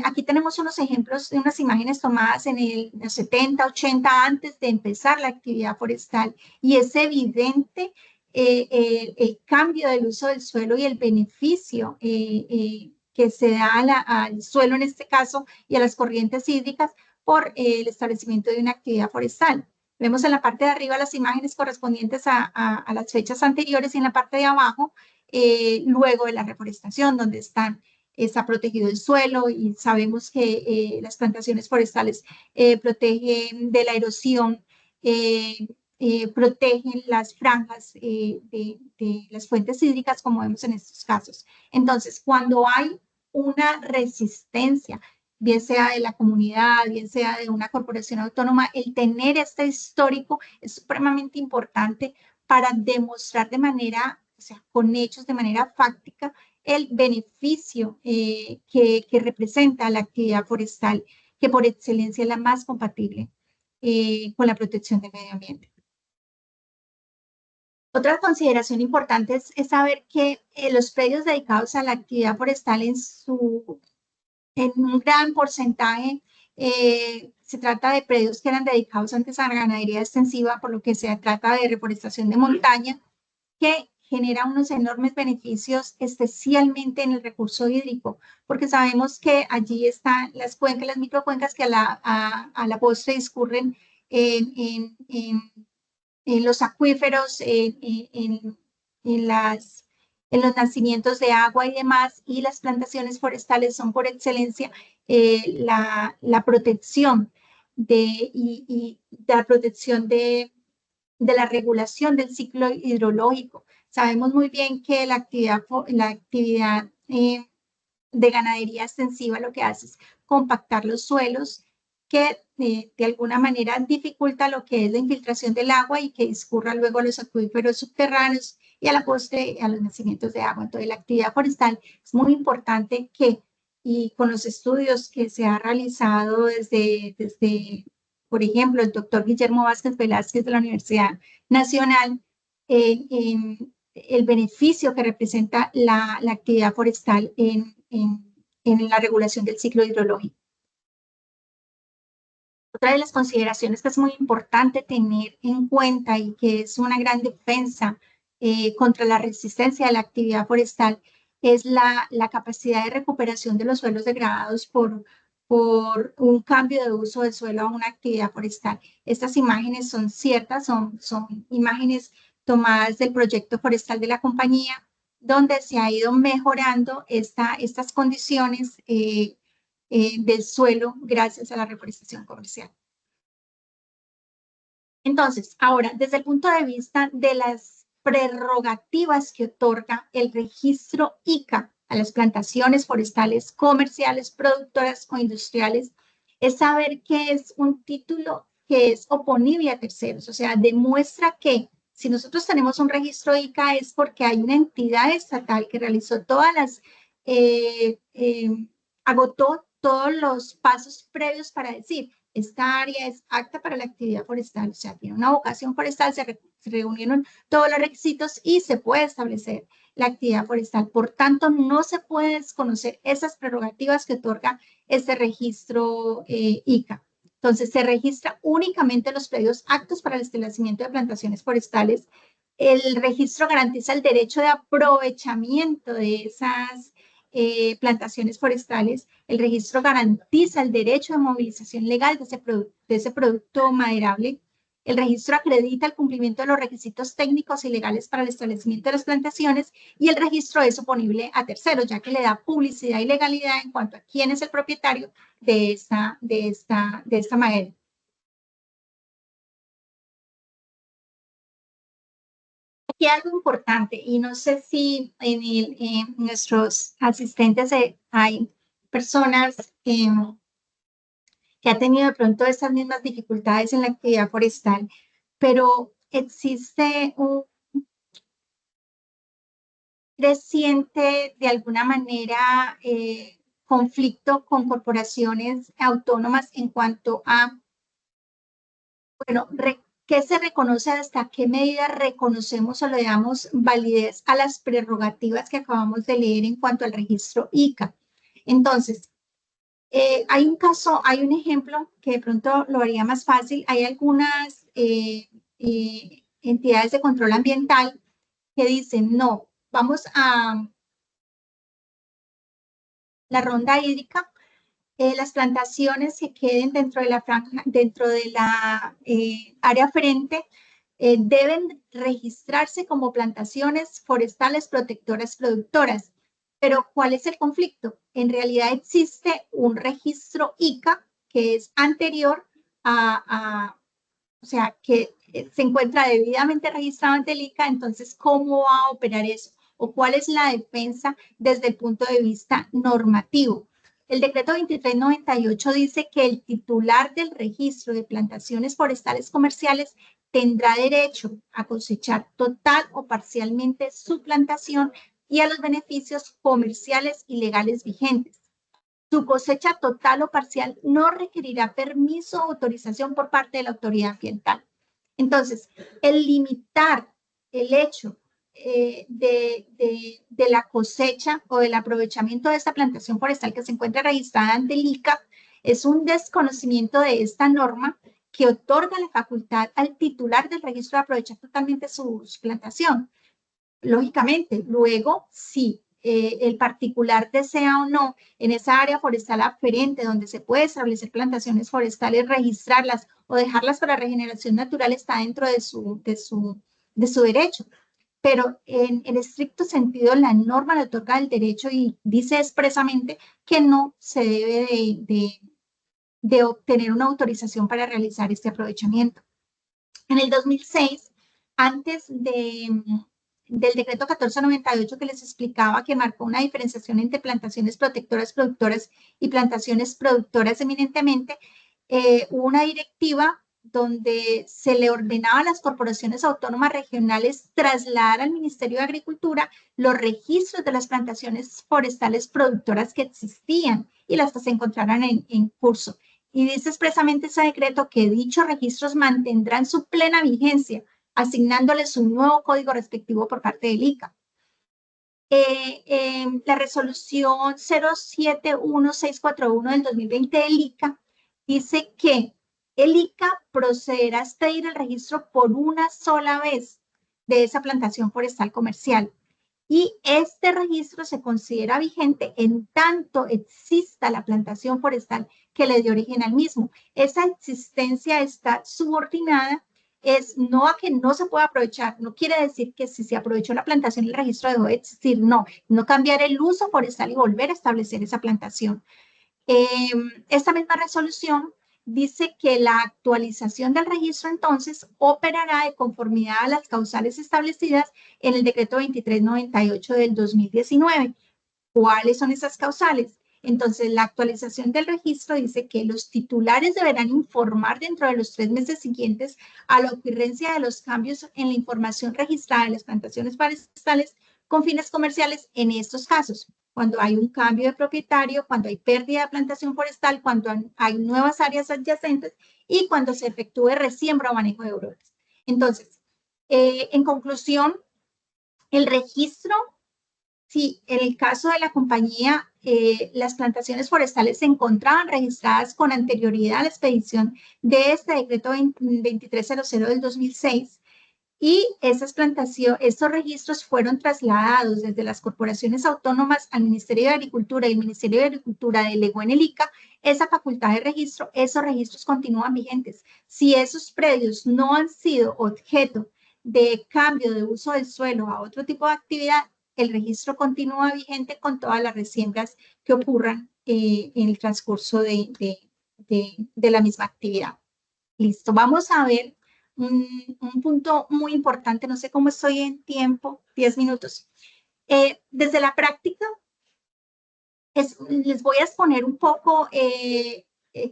Aquí tenemos unos ejemplos de unas imágenes tomadas en los 70, 80, antes de empezar la actividad forestal, y es evidente el cambio del uso del suelo y el beneficio que se da al suelo en este caso y a las corrientes hídricas por el establecimiento de una actividad forestal. Vemos en la parte de arriba las imágenes correspondientes a las fechas anteriores y en la parte de abajo, luego de la reforestación, donde está protegido el suelo, y sabemos que las plantaciones forestales protegen de la erosión, protegen las franjas de las fuentes hídricas, como vemos en estos casos. Entonces, cuando hay una resistencia, bien sea de la comunidad, bien sea de una corporación autónoma, el tener este histórico es supremamente importante para demostrar de manera, o sea, con hechos, de manera fáctica, el beneficio que representa la actividad forestal, que por excelencia es la más compatible con la protección del medio ambiente. Otra consideración importante es saber que los predios dedicados a la actividad forestal en un gran porcentaje se trata de predios que eran dedicados antes a la ganadería extensiva, por lo que se trata de reforestación de montaña, que genera unos enormes beneficios, especialmente en el recurso hídrico, porque sabemos que allí están las cuencas, las microcuencas que a la postre discurren en los acuíferos, en los nacimientos de agua y demás, y las plantaciones forestales son por excelencia la protección y la protección de la regulación del ciclo hidrológico. Sabemos muy bien que la actividad de ganadería extensiva lo que hace es compactar los suelos, que de alguna manera dificulta lo que es la infiltración del agua y que discurra luego a los acuíferos subterráneos y a la postre a los nacimientos de agua. Entonces, la actividad forestal es muy importante y con los estudios que se ha realizado desde por ejemplo, el doctor Guillermo Vázquez Velázquez de la Universidad Nacional, en el beneficio que representa la actividad forestal en la regulación del ciclo hidrológico. Otra de las consideraciones que es muy importante tener en cuenta y que es una gran defensa contra la resistencia de la actividad forestal es la capacidad de recuperación de los suelos degradados por un cambio de uso del suelo a una actividad forestal. Estas imágenes son ciertas, son imágenes tomadas del proyecto forestal de la compañía, donde se ha ido mejorando estas condiciones del suelo gracias a la reforestación comercial. Entonces, ahora, desde el punto de vista de las prerrogativas que otorga el registro ICA a las plantaciones forestales comerciales, productoras o industriales, es saber que es un título que es oponible a terceros, o sea, demuestra que si nosotros tenemos un registro ICA es porque hay una entidad estatal que realizó todas las, agotó todos los pasos previos para decir, esta área es apta para la actividad forestal, o sea, tiene una vocación forestal, se reunieron todos los requisitos y se puede establecer la actividad forestal. Por tanto, no se puede desconocer esas prerrogativas que otorga este registro ICA. Entonces, se registra únicamente los predios aptos para el establecimiento de plantaciones forestales. El registro garantiza el derecho de aprovechamiento de esas plantaciones forestales. El registro garantiza el derecho de movilización legal de ese producto maderable. El registro acredita el cumplimiento de los requisitos técnicos y legales para el establecimiento de las plantaciones y el registro es oponible a terceros, ya que le da publicidad y legalidad en cuanto a quién es el propietario de esta madera. Aquí hay algo importante, y no sé si en nuestros asistentes hay personas que han tenido de pronto estas mismas dificultades en la actividad forestal, pero existe un creciente, de alguna manera, conflicto con corporaciones autónomas en cuanto a, bueno, ¿qué se reconoce, hasta qué medida reconocemos o le damos validez a las prerrogativas que acabamos de leer en cuanto al registro ICA? Entonces, hay un caso, hay un ejemplo que de pronto lo haría más fácil. Hay algunas entidades de control ambiental que dicen, no, vamos a la ronda hídrica, las plantaciones que queden dentro de la franja, dentro de la área frente, deben registrarse como plantaciones forestales protectoras productoras. Pero ¿cuál es el conflicto? En realidad existe un registro ICA que es anterior o sea, que se encuentra debidamente registrado ante el ICA. Entonces, ¿cómo va a operar eso? ¿O cuál es la defensa desde el punto de vista normativo? El decreto 2398 dice que el titular del registro de plantaciones forestales comerciales tendrá derecho a cosechar total o parcialmente su plantación y a los beneficios comerciales y legales vigentes. Su cosecha total o parcial no requerirá permiso o autorización por parte de la autoridad ambiental. Entonces, el limitar el hecho de la cosecha o del aprovechamiento de esta plantación forestal que se encuentra registrada ante el ICA es un desconocimiento de esta norma que otorga la facultad al titular del registro de aprovechar totalmente su plantación. Lógicamente, luego, si el particular desea o no en esa área forestal aferente donde se puede establecer plantaciones forestales, registrarlas o dejarlas para regeneración natural, está dentro de su derecho. Pero en estricto sentido, la norma le otorga el derecho y dice expresamente que no se debe de obtener una autorización para realizar este aprovechamiento. En el 2006, antes del decreto 1498 que les explicaba, que marcó una diferenciación entre plantaciones protectoras productoras y plantaciones productoras eminentemente, hubo una directiva donde se le ordenaba a las corporaciones autónomas regionales trasladar al Ministerio de Agricultura los registros de las plantaciones forestales productoras que existían y las que se encontraran en curso. Y dice expresamente ese decreto que dichos registros mantendrán su plena vigencia, asignándoles un nuevo código respectivo por parte del ICA. La resolución 071641 del 2020 del ICA dice que el ICA procederá a expedir el registro por una sola vez de esa plantación forestal comercial. Y este registro se considera vigente en tanto exista la plantación forestal que le dio origen al mismo. Esa existencia está subordinada no a que no se pueda aprovechar, no quiere decir que si se aprovechó la plantación el registro dejó de existir, no cambiar el uso forestal y volver a establecer esa plantación. Esta misma resolución dice que la actualización del registro entonces operará de conformidad a las causales establecidas en el decreto 2398 del 2019. ¿Cuáles son esas causales? Entonces, la actualización del registro dice que los titulares deberán informar dentro de los 3 meses siguientes a la ocurrencia de los cambios en la información registrada en las plantaciones forestales con fines comerciales en estos casos, cuando hay un cambio de propietario, cuando hay pérdida de plantación forestal, cuando hay nuevas áreas adyacentes y cuando se efectúe resiembra o manejo de brotes. Entonces, en conclusión, el registro, si en el caso de la compañía, las plantaciones forestales se encontraban registradas con anterioridad a la expedición de este decreto 2300 del 2006, y estos registros fueron trasladados desde las corporaciones autónomas al Ministerio de Agricultura, y el Ministerio de Agricultura delegó en el ICA esa facultad de registro. Esos registros continúan vigentes. Si esos predios no han sido objeto de cambio de uso del suelo a otro tipo de actividad, el registro continúa vigente con todas las resiembras que ocurran en el transcurso de la misma actividad. Listo, vamos a ver un punto muy importante, no sé cómo estoy en tiempo, 10 minutos. Desde la práctica, les voy a exponer un poco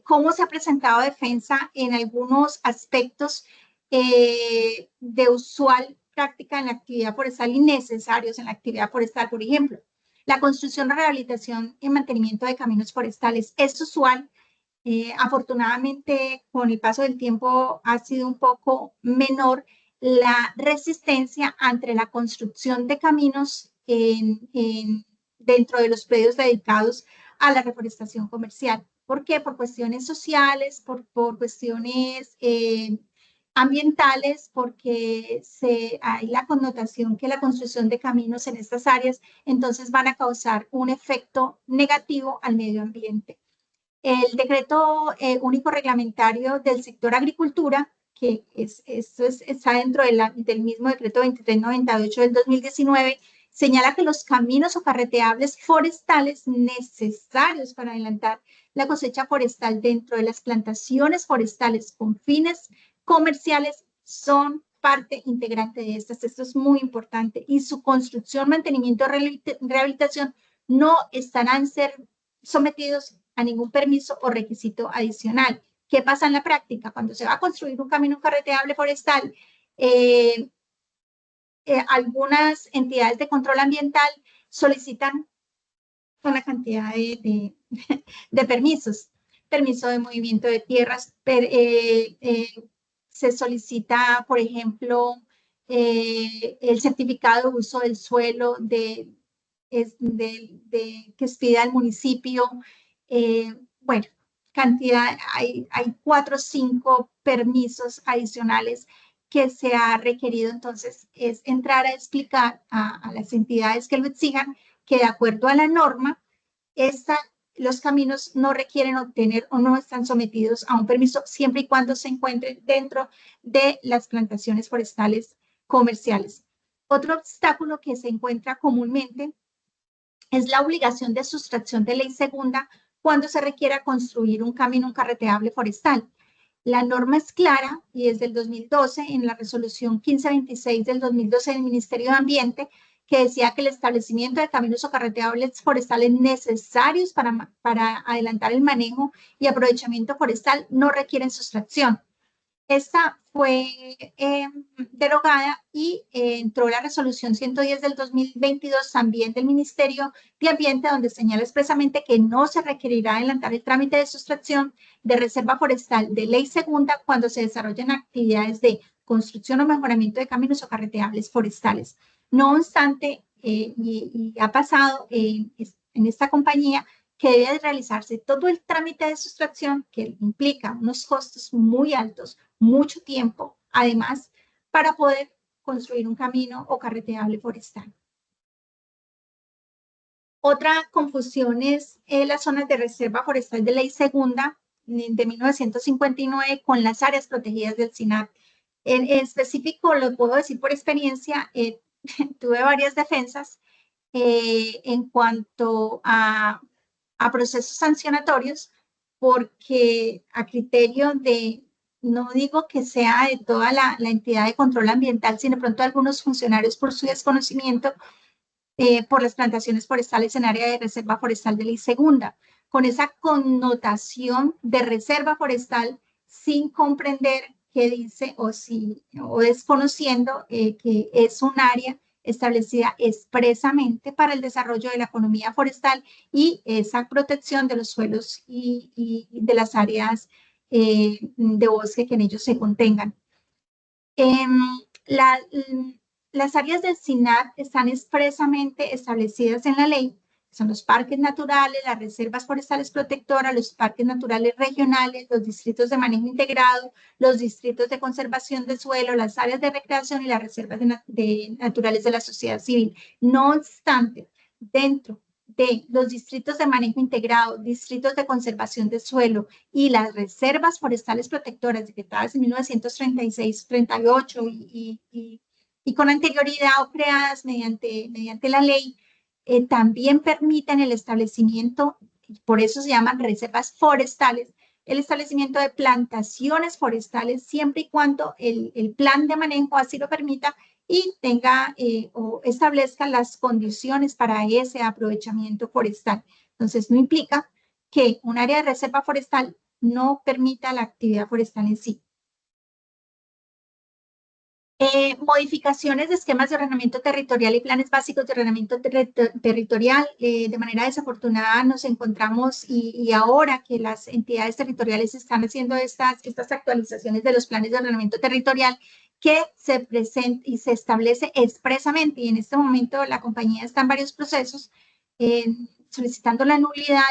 cómo se ha presentado defensa en algunos aspectos de usual práctica en la actividad forestal y necesarios en la actividad forestal. Por ejemplo, la construcción, rehabilitación y mantenimiento de caminos forestales es usual. Afortunadamente, con el paso del tiempo ha sido un poco menor la resistencia ante la construcción de caminos dentro de los predios dedicados a la reforestación comercial. ¿Por qué? Por cuestiones sociales, por cuestiones ambientales, porque hay la connotación que la construcción de caminos en estas áreas entonces van a causar un efecto negativo al medio ambiente. El decreto único reglamentario del sector agricultura, que está dentro del mismo decreto 2398 del 2019, señala que los caminos o carreteables forestales necesarios para adelantar la cosecha forestal dentro de las plantaciones forestales con fines comerciales son parte integrante de estas. Esto es muy importante. Y su construcción, mantenimiento, rehabilitación no estarán sometidos a ningún permiso o requisito adicional. ¿Qué pasa en la práctica? Cuando se va a construir un camino carreteable forestal, algunas entidades de control ambiental solicitan una cantidad de permisos. Permiso de movimiento de tierras, se solicita, por ejemplo, el certificado de uso del suelo que expida el municipio. Bueno, cantidad, hay 4 o 5 permisos adicionales que se ha requerido. Entonces, es entrar a explicar a las entidades que lo exijan que de acuerdo a la norma, los caminos no requieren obtener o no están sometidos a un permiso siempre y cuando se encuentren dentro de las plantaciones forestales comerciales. Otro obstáculo que se encuentra comúnmente es la obligación de sustracción de ley segunda cuando se requiera construir un camino, un carreteable forestal. La norma es clara y es del 2012 en la resolución 1526 del 2012 del Ministerio de Ambiente, que decía que el establecimiento de caminos o carreteables forestales necesarios para adelantar el manejo y aprovechamiento forestal no requieren sustracción. Esta fue derogada y entró la resolución 110 del 2022 también del Ministerio de Ambiente, donde señala expresamente que no se requerirá adelantar el trámite de sustracción de reserva forestal de ley segunda cuando se desarrollen actividades de construcción o mejoramiento de caminos o carreteables forestales. No obstante, y ha pasado en esta compañía, que debe realizarse todo el trámite de sustracción, que implica unos costos muy altos, mucho tiempo, además, para poder construir un camino o carreteable forestal. Otra confusión es las zonas de reserva forestal de ley segunda de 1959 con las áreas protegidas del SINAP. En específico, lo puedo decir por experiencia, tuve varias defensas en cuanto a procesos sancionatorios, porque a criterio de, no digo que sea de toda la entidad de control ambiental, sino de pronto algunos funcionarios por su desconocimiento, por las plantaciones forestales en área de reserva forestal de ley segunda, con esa connotación de reserva forestal sin comprender qué dice o desconociendo que es un área establecida expresamente para el desarrollo de la economía forestal y esa protección de los suelos y de las áreas de bosque que en ellos se contengan. Las áreas del SINAT están expresamente establecidas en la ley, son los parques naturales, las reservas forestales protectoras, los parques naturales regionales, los distritos de manejo integrado, los distritos de conservación de suelo, las áreas de recreación y las reservas naturales de la sociedad civil. No obstante, dentro de los distritos de manejo integrado, distritos de conservación de suelo y las reservas forestales protectoras decretadas en 1936, 38 y con anterioridad o creadas mediante la ley, también permiten el establecimiento, por eso se llaman reservas forestales, el establecimiento de plantaciones forestales siempre y cuando el plan de manejo así lo permita y tenga o establezca las condiciones para ese aprovechamiento forestal. Entonces, no implica que un área de reserva forestal no permita la actividad forestal en sí. Modificaciones de esquemas de ordenamiento territorial y planes básicos de ordenamiento territorial. De manera desafortunada nos encontramos y ahora que las entidades territoriales están haciendo estas actualizaciones de los planes de ordenamiento territorial que se presenta y se establece expresamente, y en este momento la compañía está en varios procesos solicitando la nulidad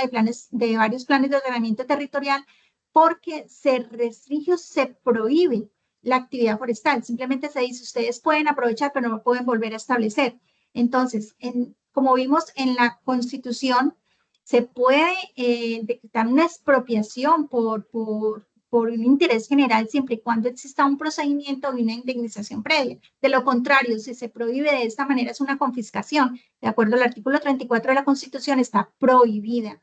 de varios planes de ordenamiento territorial porque se restringe o se prohíbe la actividad forestal. Simplemente se dice, ustedes pueden aprovechar, pero no pueden volver a establecer. Entonces, como vimos en la Constitución, se puede decretar una expropiación por un interés general siempre y cuando exista un procedimiento y una indemnización previa. De lo contrario, si se prohíbe de esta manera, es una confiscación. De acuerdo al artículo 34 de la Constitución, está prohibida.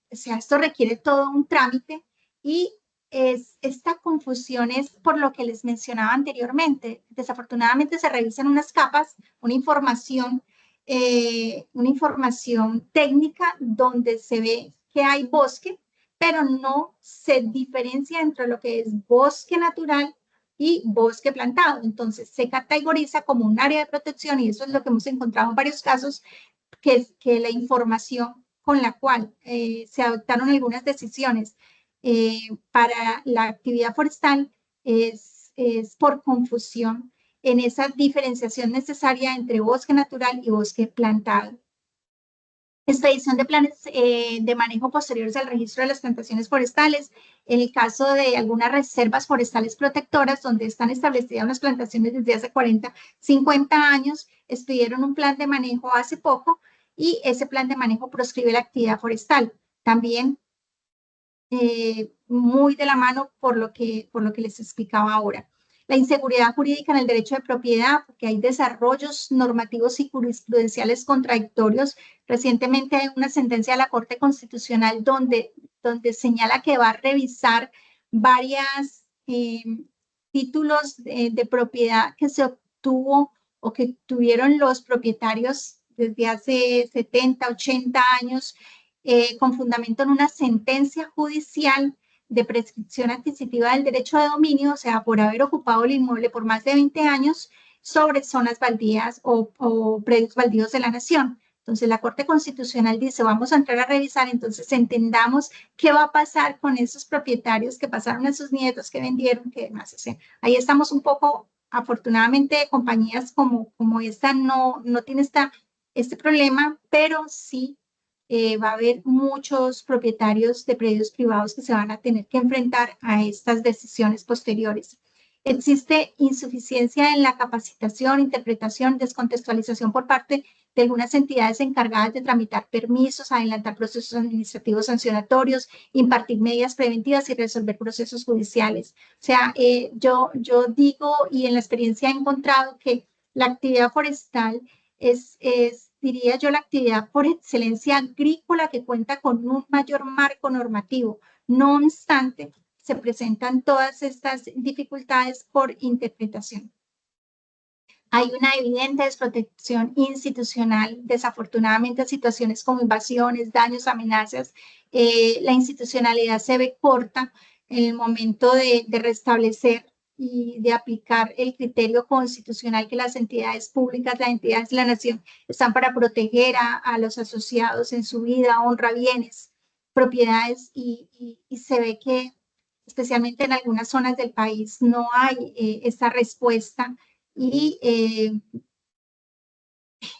Esto requiere todo un trámite y esta confusión es por lo que les mencionaba anteriormente. Desafortunadamente se revisan unas capas, una información técnica donde se ve que hay bosque, pero no se diferencia entre lo que es bosque natural y bosque plantado. Entonces se categoriza como un área de protección y eso es lo que hemos encontrado en varios casos, que la información con la cual se adoptaron algunas decisiones para la actividad forestal es por confusión en esa diferenciación necesaria entre bosque natural y bosque plantado. Expedición de planes de manejo posteriores al registro de las plantaciones forestales. En el caso de algunas reservas forestales protectoras, donde están establecidas unas plantaciones desde hace 40, 50 años, expidieron un plan de manejo hace poco y ese plan de manejo proscribe la actividad forestal. También muy de la mano por lo que les explicaba ahora. La inseguridad jurídica en el derecho de propiedad, porque hay desarrollos normativos y jurisprudenciales contradictorios. Recientemente hay una sentencia de la Corte Constitucional donde señala que va a revisar varios títulos de propiedad que se obtuvo o que tuvieron los propietarios desde hace 70, 80 años, con fundamento en una sentencia judicial de prescripción adquisitiva del derecho de dominio, o sea, por haber ocupado el inmueble por más de 20 años sobre zonas baldías o predios baldíos de la nación. Entonces, la Corte Constitucional dice, vamos a entrar a revisar, entonces entendamos qué va a pasar con esos propietarios que pasaron a sus nietos, que vendieron, que demás. O sea, ahí estamos un poco, afortunadamente, compañías como esta no tiene este problema, pero sí va a haber muchos propietarios de predios privados que se van a tener que enfrentar a estas decisiones posteriores. Existe insuficiencia en la capacitación, interpretación, descontextualización por parte de algunas entidades encargadas de tramitar permisos, adelantar procesos administrativos sancionatorios, impartir medidas preventivas y resolver procesos judiciales. O sea, yo digo y en la experiencia he encontrado que la actividad forestal es diría yo, la actividad por excelencia agrícola que cuenta con un mayor marco normativo. No obstante, se presentan todas estas dificultades por interpretación. Hay una evidente desprotección institucional, desafortunadamente situaciones como invasiones, daños, amenazas, la institucionalidad se ve corta en el momento de restablecer y de aplicar el criterio constitucional que las entidades públicas, las entidades de la nación están para proteger a los asociados en su vida, honra, bienes, propiedades y se ve que especialmente en algunas zonas del país no hay esa respuesta y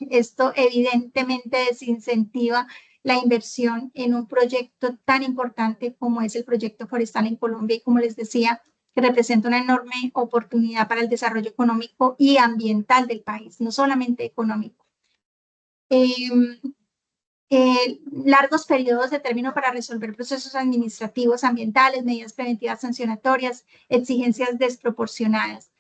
esto evidentemente desincentiva la inversión en un proyecto tan importante como es el proyecto forestal en Colombia y como les decía, que representa una enorme oportunidad para el desarrollo económico y ambiental del país, no solamente económico. Largos periodos de término para resolver procesos administrativos, ambientales, medidas preventivas sancionatorias, exigencias desproporcionadas.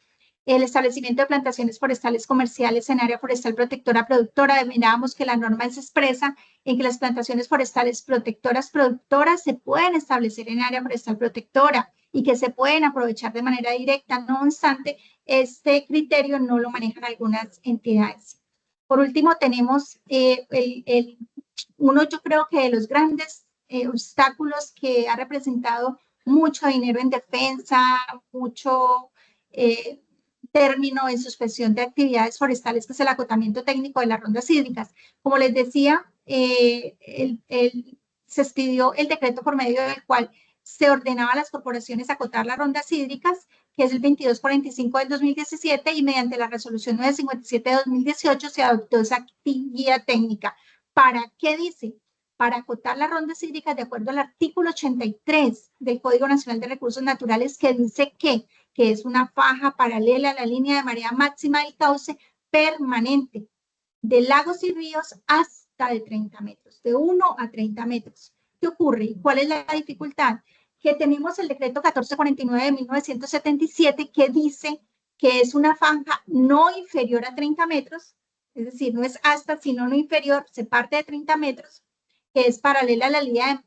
El establecimiento de plantaciones forestales comerciales en área forestal protectora productora, mirábamos que la norma se expresa en que las plantaciones forestales protectoras productoras se pueden establecer en área forestal protectora y que se pueden aprovechar de manera directa. No obstante, este criterio no lo manejan algunas entidades. Por último, tenemos uno, yo creo que de los grandes obstáculos que ha representado mucho dinero en defensa, mucho término en suspensión de actividades forestales, que es el acotamiento técnico de las rondas hídricas. Como les decía, se expidió el decreto por medio del cual se ordenaba a las corporaciones acotar las rondas hídricas, que es el 2245 del 2017, y mediante la resolución 957 de 2018 se adoptó esa guía técnica. ¿Para qué dice? Para acotar las rondas hídricas de acuerdo al artículo 83 del Código Nacional de Recursos Naturales, que dice que es una faja paralela a la línea de marea máxima del cauce permanente de lagos y ríos hasta de 30 metros, de 1 a 30 metros. ¿Qué ocurre? ¿Y cuál es la dificultad? Que tenemos el decreto 1449 de 1977 que dice que es una franja no inferior a 30 metros, es decir, no es hasta, sino no inferior, se parte de 30 metros, que es paralela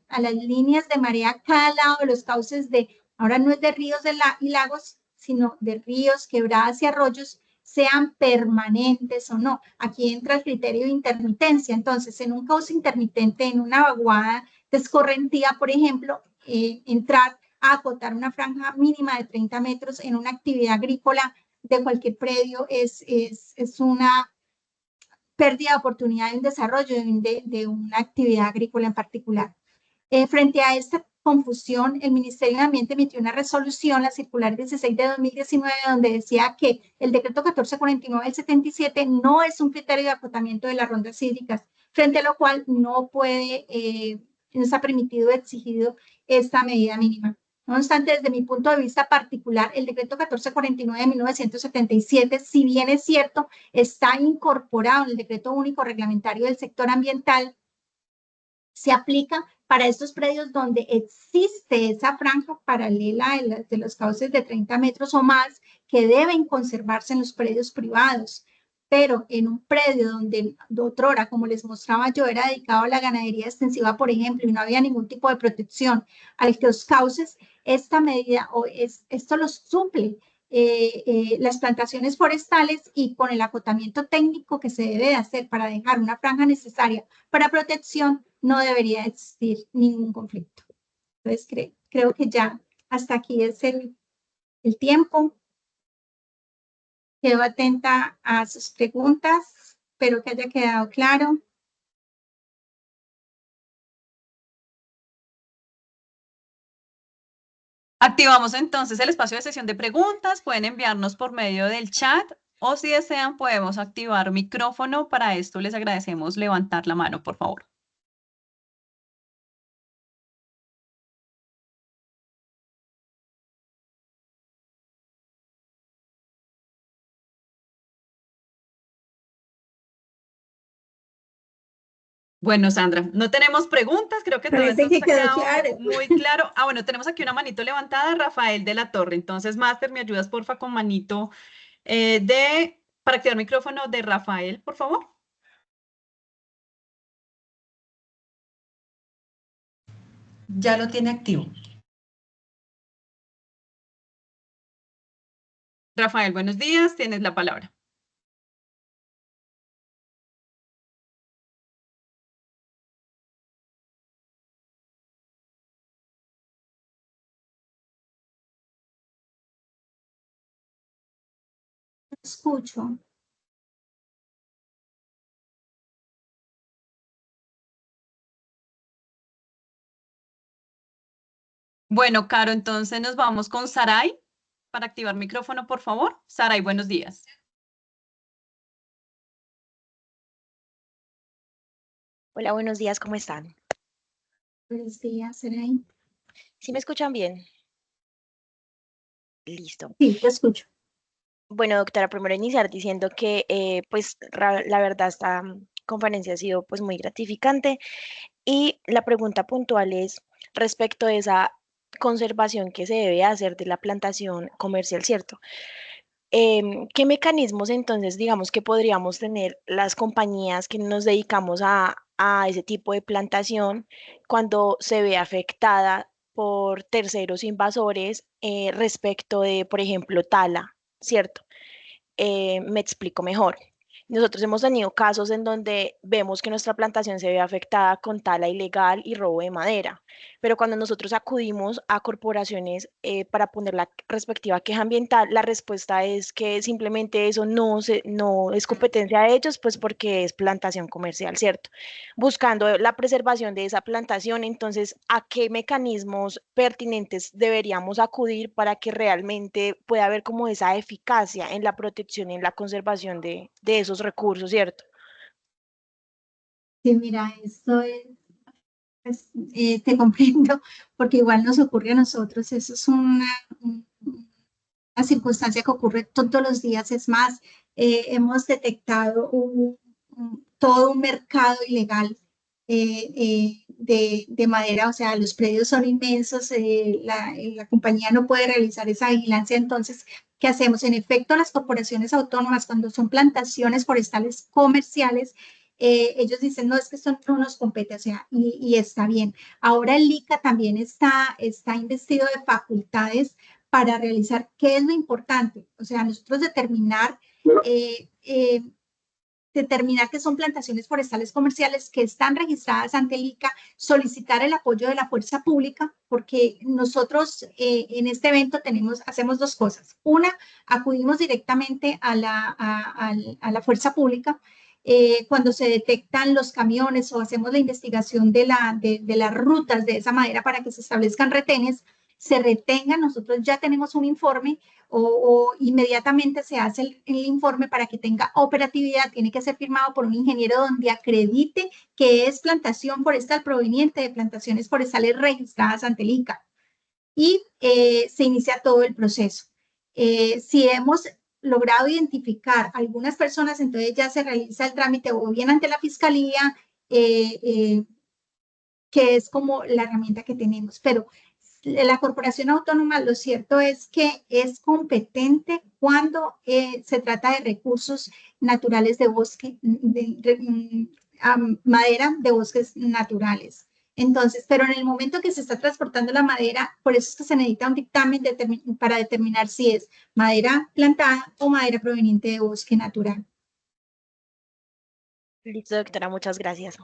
a las líneas de marea a cada lado de los cauces de, ahora no es de ríos y lagos, sino de ríos, quebradas y arroyos, sean permanentes o no. Aquí entra el criterio de intermitencia. Entonces, en un cauce intermitente, en una vaguada descorrentía, por ejemplo, entrar a acotar una franja mínima de 30 metros en una actividad agrícola de cualquier predio es una pérdida de oportunidad de un desarrollo de una actividad agrícola en particular. Frente a esta confusión, el Ministerio de Ambiente emitió una resolución, la circular 16 de 2019, donde decía que el decreto 1449 del 77 no es un criterio de acotamiento de las rondas hídricas, frente a lo cual no está permitido o exigido esta medida mínima. No obstante, desde mi punto de vista particular, el decreto 1449 de 1977, si bien es cierto, está incorporado en el decreto único reglamentario del sector ambiental, se aplica para estos predios donde existe esa franja paralela de los cauces de 30 metros o más que deben conservarse en los predios privados. Pero en un predio donde otrora, como les mostraba yo, era dedicado a la ganadería extensiva, por ejemplo, y no había ningún tipo de protección a los cauces, esta medida esto los suple. Las plantaciones forestales y con el acotamiento técnico que se debe de hacer para dejar una franja necesaria para protección, no debería existir ningún conflicto. Entonces, creo que ya hasta aquí es el tiempo. Quedo atenta a sus preguntas. Espero que haya quedado claro. Activamos entonces el espacio de sesión de preguntas. Pueden enviarnos por medio del chat o si desean podemos activar micrófono. Para esto les agradecemos levantar la mano, por favor. Bueno, Sandra, no tenemos preguntas, creo que todo Parece que entonces ha quedó quedado claro. muy claro. Ah, bueno, tenemos aquí una manito levantada, Rafael de la Torre. Entonces, Master, ¿me ayudas, porfa, con manito para activar micrófono de Rafael, por favor? Ya lo tiene activo. Rafael, buenos días, tienes la palabra. escucho. Bueno, Caro, entonces nos vamos con Saray para activar micrófono, por favor. Saray, buenos días. Hola, buenos días, ¿cómo están? Buenos días, Saray. ¿Sí me escuchan bien? Listo. Sí, te escucho. Bueno, doctora, primero iniciar diciendo que pues la verdad esta conferencia ha sido pues muy gratificante y la pregunta puntual es respecto de esa conservación que se debe hacer de la plantación comercial, ¿cierto? ¿Qué mecanismos entonces, digamos, que podríamos tener las compañías que nos dedicamos a ese tipo de plantación cuando se ve afectada por terceros invasores respecto de, por ejemplo, tala, ¿cierto? Me explico mejor. Nosotros hemos tenido casos en donde vemos que nuestra plantación se ve afectada con tala ilegal y robo de madera, pero cuando nosotros acudimos a corporaciones para poner la respectiva queja ambiental, la respuesta es que simplemente eso no es competencia de ellos, pues porque es plantación comercial, ¿cierto? Buscando la preservación de esa plantación, entonces, ¿a qué mecanismos pertinentes deberíamos acudir para que realmente pueda haber como esa eficacia en la protección y en la conservación de esos recursos, ¿cierto? Sí, mira, esto es, pues, te comprendo, porque igual nos ocurre a nosotros. Eso es una circunstancia que ocurre todos los días. Es más, hemos detectado todo un mercado ilegal de madera, o sea, los predios son inmensos, la compañía no puede realizar esa vigilancia. Entonces, ¿qué hacemos? En efecto, las corporaciones autónomas, cuando son plantaciones forestales comerciales, ellos dicen, no, es que esto no nos compete, o sea, y está bien. Ahora el ICA también está investido de facultades para realizar qué es lo importante. O sea, nosotros eh, eh, determinar que son plantaciones forestales comerciales que están registradas ante el ICA, solicitar el apoyo de la fuerza pública, porque nosotros en este evento hacemos dos cosas. Una, acudimos directamente a la fuerza pública cuando se detectan los camiones o hacemos la investigación de las rutas de esa madera para que se establezcan retenes, se retengan. Nosotros ya tenemos un informe o inmediatamente se hace el informe para que tenga operatividad. Tiene que ser firmado por un ingeniero donde acredite que es plantación forestal proveniente de plantaciones forestales registradas ante el INCA. Y se inicia todo el proceso. Si hemos logrado identificar algunas personas, entonces ya se realiza el trámite o bien ante la fiscalía, que es como la herramienta que tenemos. Pero la corporación autónoma, lo cierto es que es competente cuando se trata de recursos naturales de bosque, madera de bosques naturales. Entonces, pero en el momento que se está transportando la madera, por eso es que se necesita un dictamen para determinar si es madera plantada o madera proveniente de bosque natural. Listo, doctora, muchas gracias.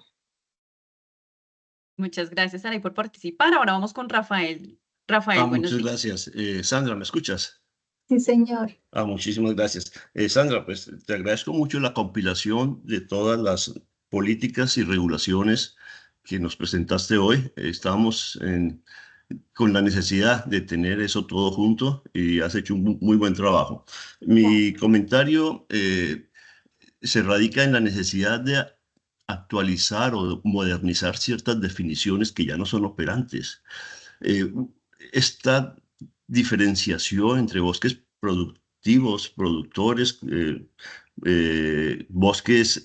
Muchas gracias, Saray, por participar. Ahora vamos con Rafael. Rafael, buenos Muchas días. gracias. Sandra, ¿me escuchas? Sí, señor. Muchísimas gracias. Sandra, pues te agradezco mucho la compilación de todas las políticas y regulaciones que nos presentaste hoy. Estamos con la necesidad de tener eso todo junto y has hecho un muy buen trabajo. Mi comentario se radica en la necesidad de actualizar o modernizar ciertas definiciones que ya no son operantes. Esta diferenciación entre bosques productivos, productores, bosques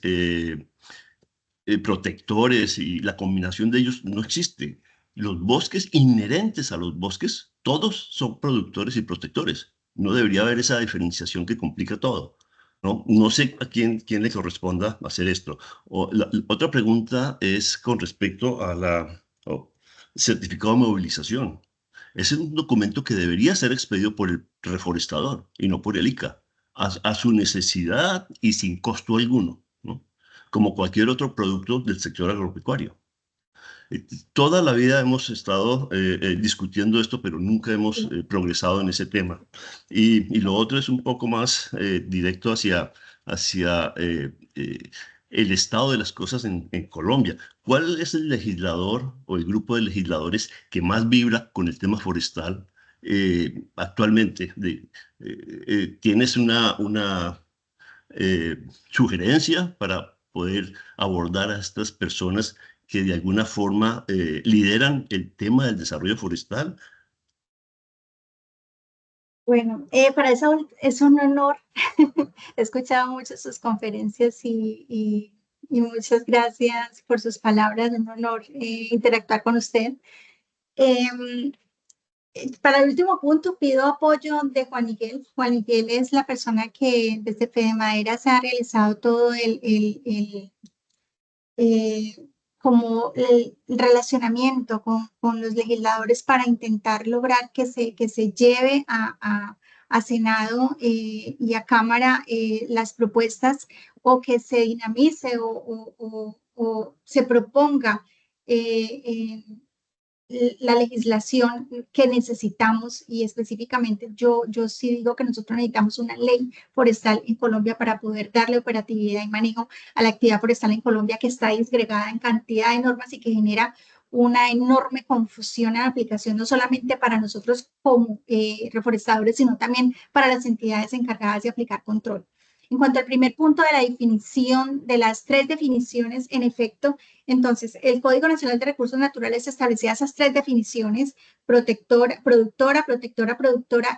protectores y la combinación de ellos no existe. Los bosques inherentes a los bosques, todos son productores y protectores. No debería haber esa diferenciación que complica todo. No sé a quién le corresponda hacer esto. Otra pregunta es con respecto a la certificado de movilización. Ese es un documento que debería ser expedido por el reforestador y no por el ICA, a su necesidad y sin costo alguno, ¿no? Como cualquier otro producto del sector agropecuario. Toda la vida hemos estado discutiendo esto, pero nunca hemos progresado en ese tema. Y lo otro es un poco más directo hacia el estado de las cosas en Colombia. ¿Cuál es el legislador o el grupo de legisladores que más vibra con el tema forestal actualmente? ¿Tienes una sugerencia para poder abordar a estas personas que de alguna forma lideran el tema del desarrollo forestal? Bueno, para eso es un honor. He escuchado mucho sus conferencias y muchas gracias por sus palabras. Un honor interactuar con usted. Para el último punto, pido apoyo de Juan Miguel. Juan Miguel es la persona que desde FEDEMADERA se ha realizado todo como el relacionamiento con los legisladores para intentar lograr que se lleve a Senado y a Cámara las propuestas, o que se dinamice o se proponga la legislación que necesitamos. Y específicamente yo sí digo que nosotros necesitamos una ley forestal en Colombia para poder darle operatividad y manejo a la actividad forestal en Colombia, que está disgregada en cantidad de normas y que genera una enorme confusión en la aplicación, no solamente para nosotros como reforestadores, sino también para las entidades encargadas de aplicar control. En cuanto al primer punto de la definición, de las 3 definiciones, en efecto, entonces, el Código Nacional de Recursos Naturales establecía esas 3 definiciones: productora, productora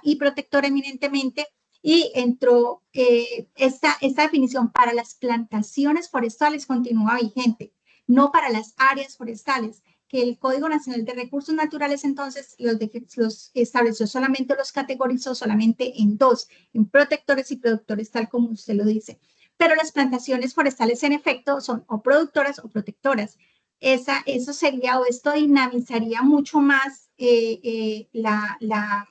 y protectora eminentemente, y entró esta definición para las plantaciones forestales continúa vigente, no para las áreas forestales, que el Código Nacional de Recursos Naturales entonces los estableció solamente, los categorizó solamente en 2, en protectores y productores, tal como usted lo dice. Pero las plantaciones forestales en efecto son o productoras o protectoras. Eso sería, o esto dinamizaría mucho más la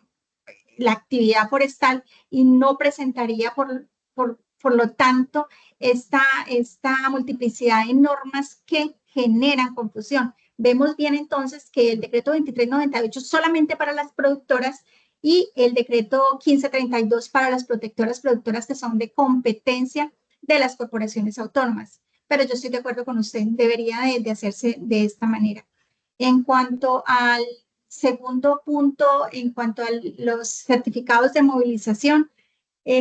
actividad forestal, y no presentaría por lo tanto esta multiplicidad de normas que generan confusión. Vemos bien entonces que el decreto 2398 solamente para las productoras y el decreto 1532 para las protectoras, que son de competencia de las corporaciones autónomas. Pero yo estoy de acuerdo con usted, debería de hacerse de esta manera. En cuanto al segundo punto, en cuanto a los certificados de movilización,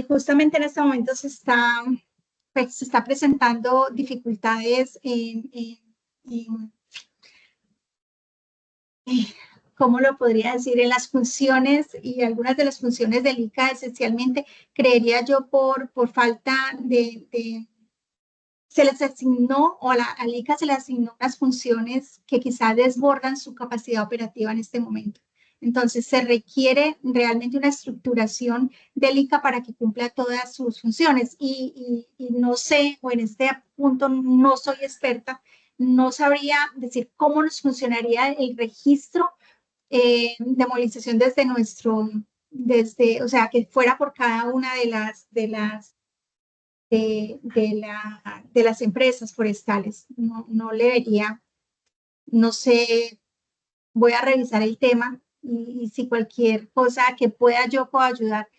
justamente en este momento se está presentando dificultades ¿cómo lo podría decir? En las funciones, y algunas de las funciones del ICA, esencialmente, creería yo, por falta se les asignó, o al ICA se le asignó unas funciones que quizás desbordan su capacidad operativa en este momento. Entonces, se requiere realmente una estructuración del ICA para que cumpla todas sus funciones. Y no sé, o en este punto no soy experta, no sabría decir cómo nos funcionaría el registro de movilización o sea, que fuera por cada una de las empresas forestales. No le vería, no sé, voy a revisar el tema, y si cualquier cosa que puedo ayudar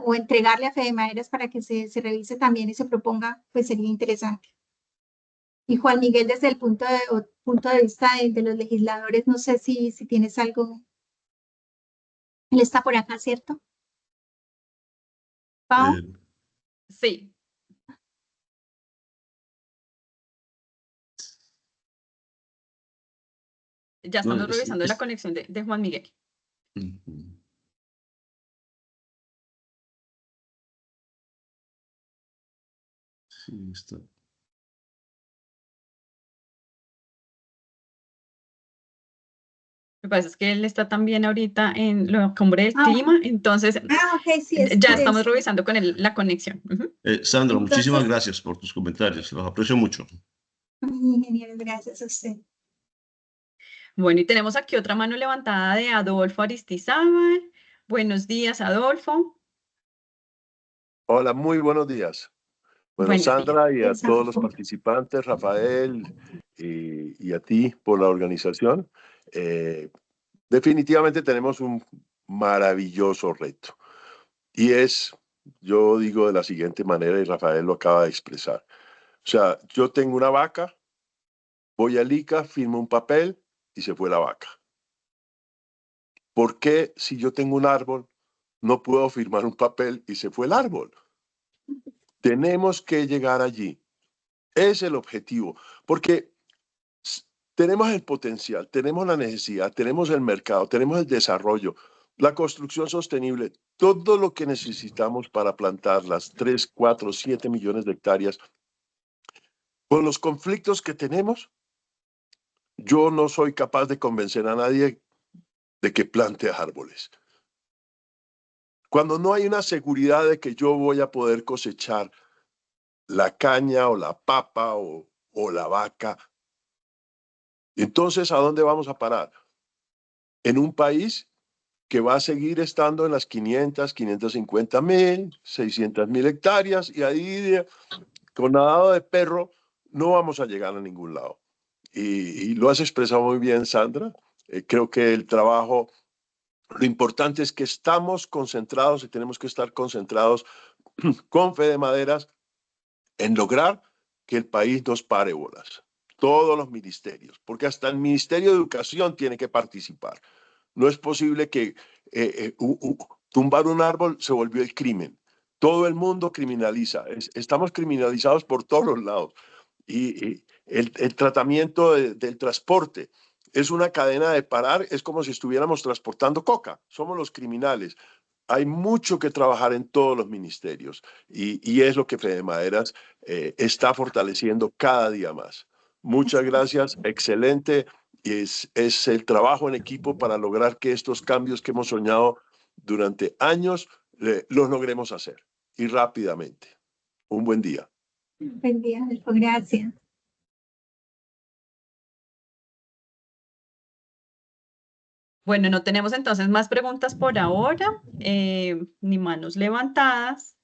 o entregarle a FEDEMADERA para que se revise también y se proponga, pues sería interesante. Y Juan Miguel, desde el punto de vista de los legisladores, no sé si tienes algo. Él está por acá, ¿cierto? ¿Pau? Sí. Ya estamos revisando la conexión de Juan Miguel. Sí, está. Lo que pasa es que él está también ahorita en la cumbre del clima, entonces ok, sí, ya estamos revisando con él la conexión. Sandra, Entonces, muchísimas gracias por tus comentarios, los aprecio mucho. Ingeniero, gracias a usted. Bueno, y tenemos aquí otra mano levantada de Adolfo Aristizábal. Buenos días, Adolfo. Hola, muy buenos días. Bueno, Buenos Sandra, días. y a todos los participantes, Rafael y a ti por la organización. Definitivamente tenemos un maravilloso reto. Y yo digo de la siguiente manera, y Rafael lo acaba de expresar. O sea, yo tengo una vaca, voy al ICA, firmo un papel y se fue la vaca. ¿Por qué si yo tengo un árbol no puedo firmar un papel y se fue el árbol? Tenemos que llegar allí. Es el objetivo, porque tenemos el potencial, tenemos la necesidad, tenemos el mercado, tenemos el desarrollo, la construcción sostenible, todo lo que necesitamos para plantar las 3, 4, 7 millones de hectáreas. Con los conflictos que tenemos, yo no soy capaz de convencer a nadie de que plante árboles. Cuando no hay una seguridad de que yo voy a poder cosechar la caña o la papa o la vaca, entonces, ¿a dónde vamos a parar? En un país que va a seguir estando en las 500, 550.000, 600.000 hectáreas, y ahí con nadado de perro no vamos a llegar a ningún lado. Y lo has expresado muy bien, Sandra. Creo que el trabajo, lo importante es que estamos concentrados y tenemos que estar concentrados con Fede Maderas en lograr que el país nos pare bolas. Todos los ministerios, porque hasta el Ministerio de Educación tiene que participar. No es posible que tumbar un árbol se volvió el crimen. Todo el mundo criminaliza. Estamos criminalizados por todos los lados. Y el tratamiento del transporte es una cadena de parar. Es como si estuviéramos transportando coca. Somos los criminales. Hay mucho que trabajar en todos los ministerios y es lo que Fede Maderas está fortaleciendo cada día más. Muchas gracias, excelente. Es el trabajo en equipo para lograr que estos cambios que hemos soñado durante años los logremos hacer y rápidamente. Un buen día. Buen día, Adolfo, gracias. Bueno, no tenemos entonces más preguntas por ahora, ni manos levantadas.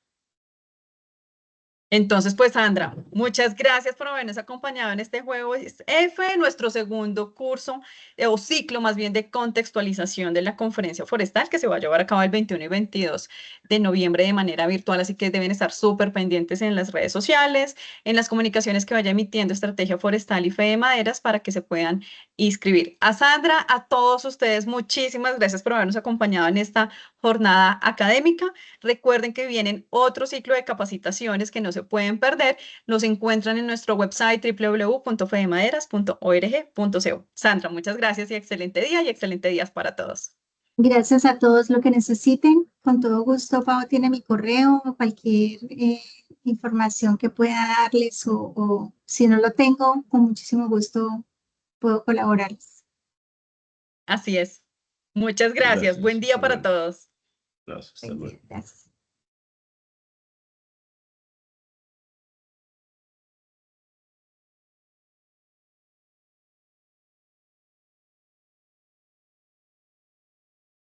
Entonces, pues Sandra, muchas gracias por habernos acompañado en este Juegos F, nuestro segundo curso o ciclo más bien de contextualización de la conferencia forestal que se va a llevar a cabo el 21 y 22 de noviembre de manera virtual, así que deben estar súper pendientes en las redes sociales, en las comunicaciones que vaya emitiendo Estrategia Forestal y Fede Maderas para que se puedan inscribir. A Sandra, a todos ustedes, muchísimas gracias por habernos acompañado en esta jornada académica. Recuerden que vienen otro ciclo de capacitaciones que no se pueden perder. Los encuentran en nuestro website www.fedemaderas.org.co. Sandra, muchas gracias y excelente día y excelente días para todos. Gracias a todos lo que necesiten. Con todo gusto, Pau tiene mi correo o cualquier información que pueda darles o si no lo tengo, con muchísimo gusto puedo colaborarles. Así es. Muchas gracias. Buen día para todos. Gracias. Hasta luego. Gracias.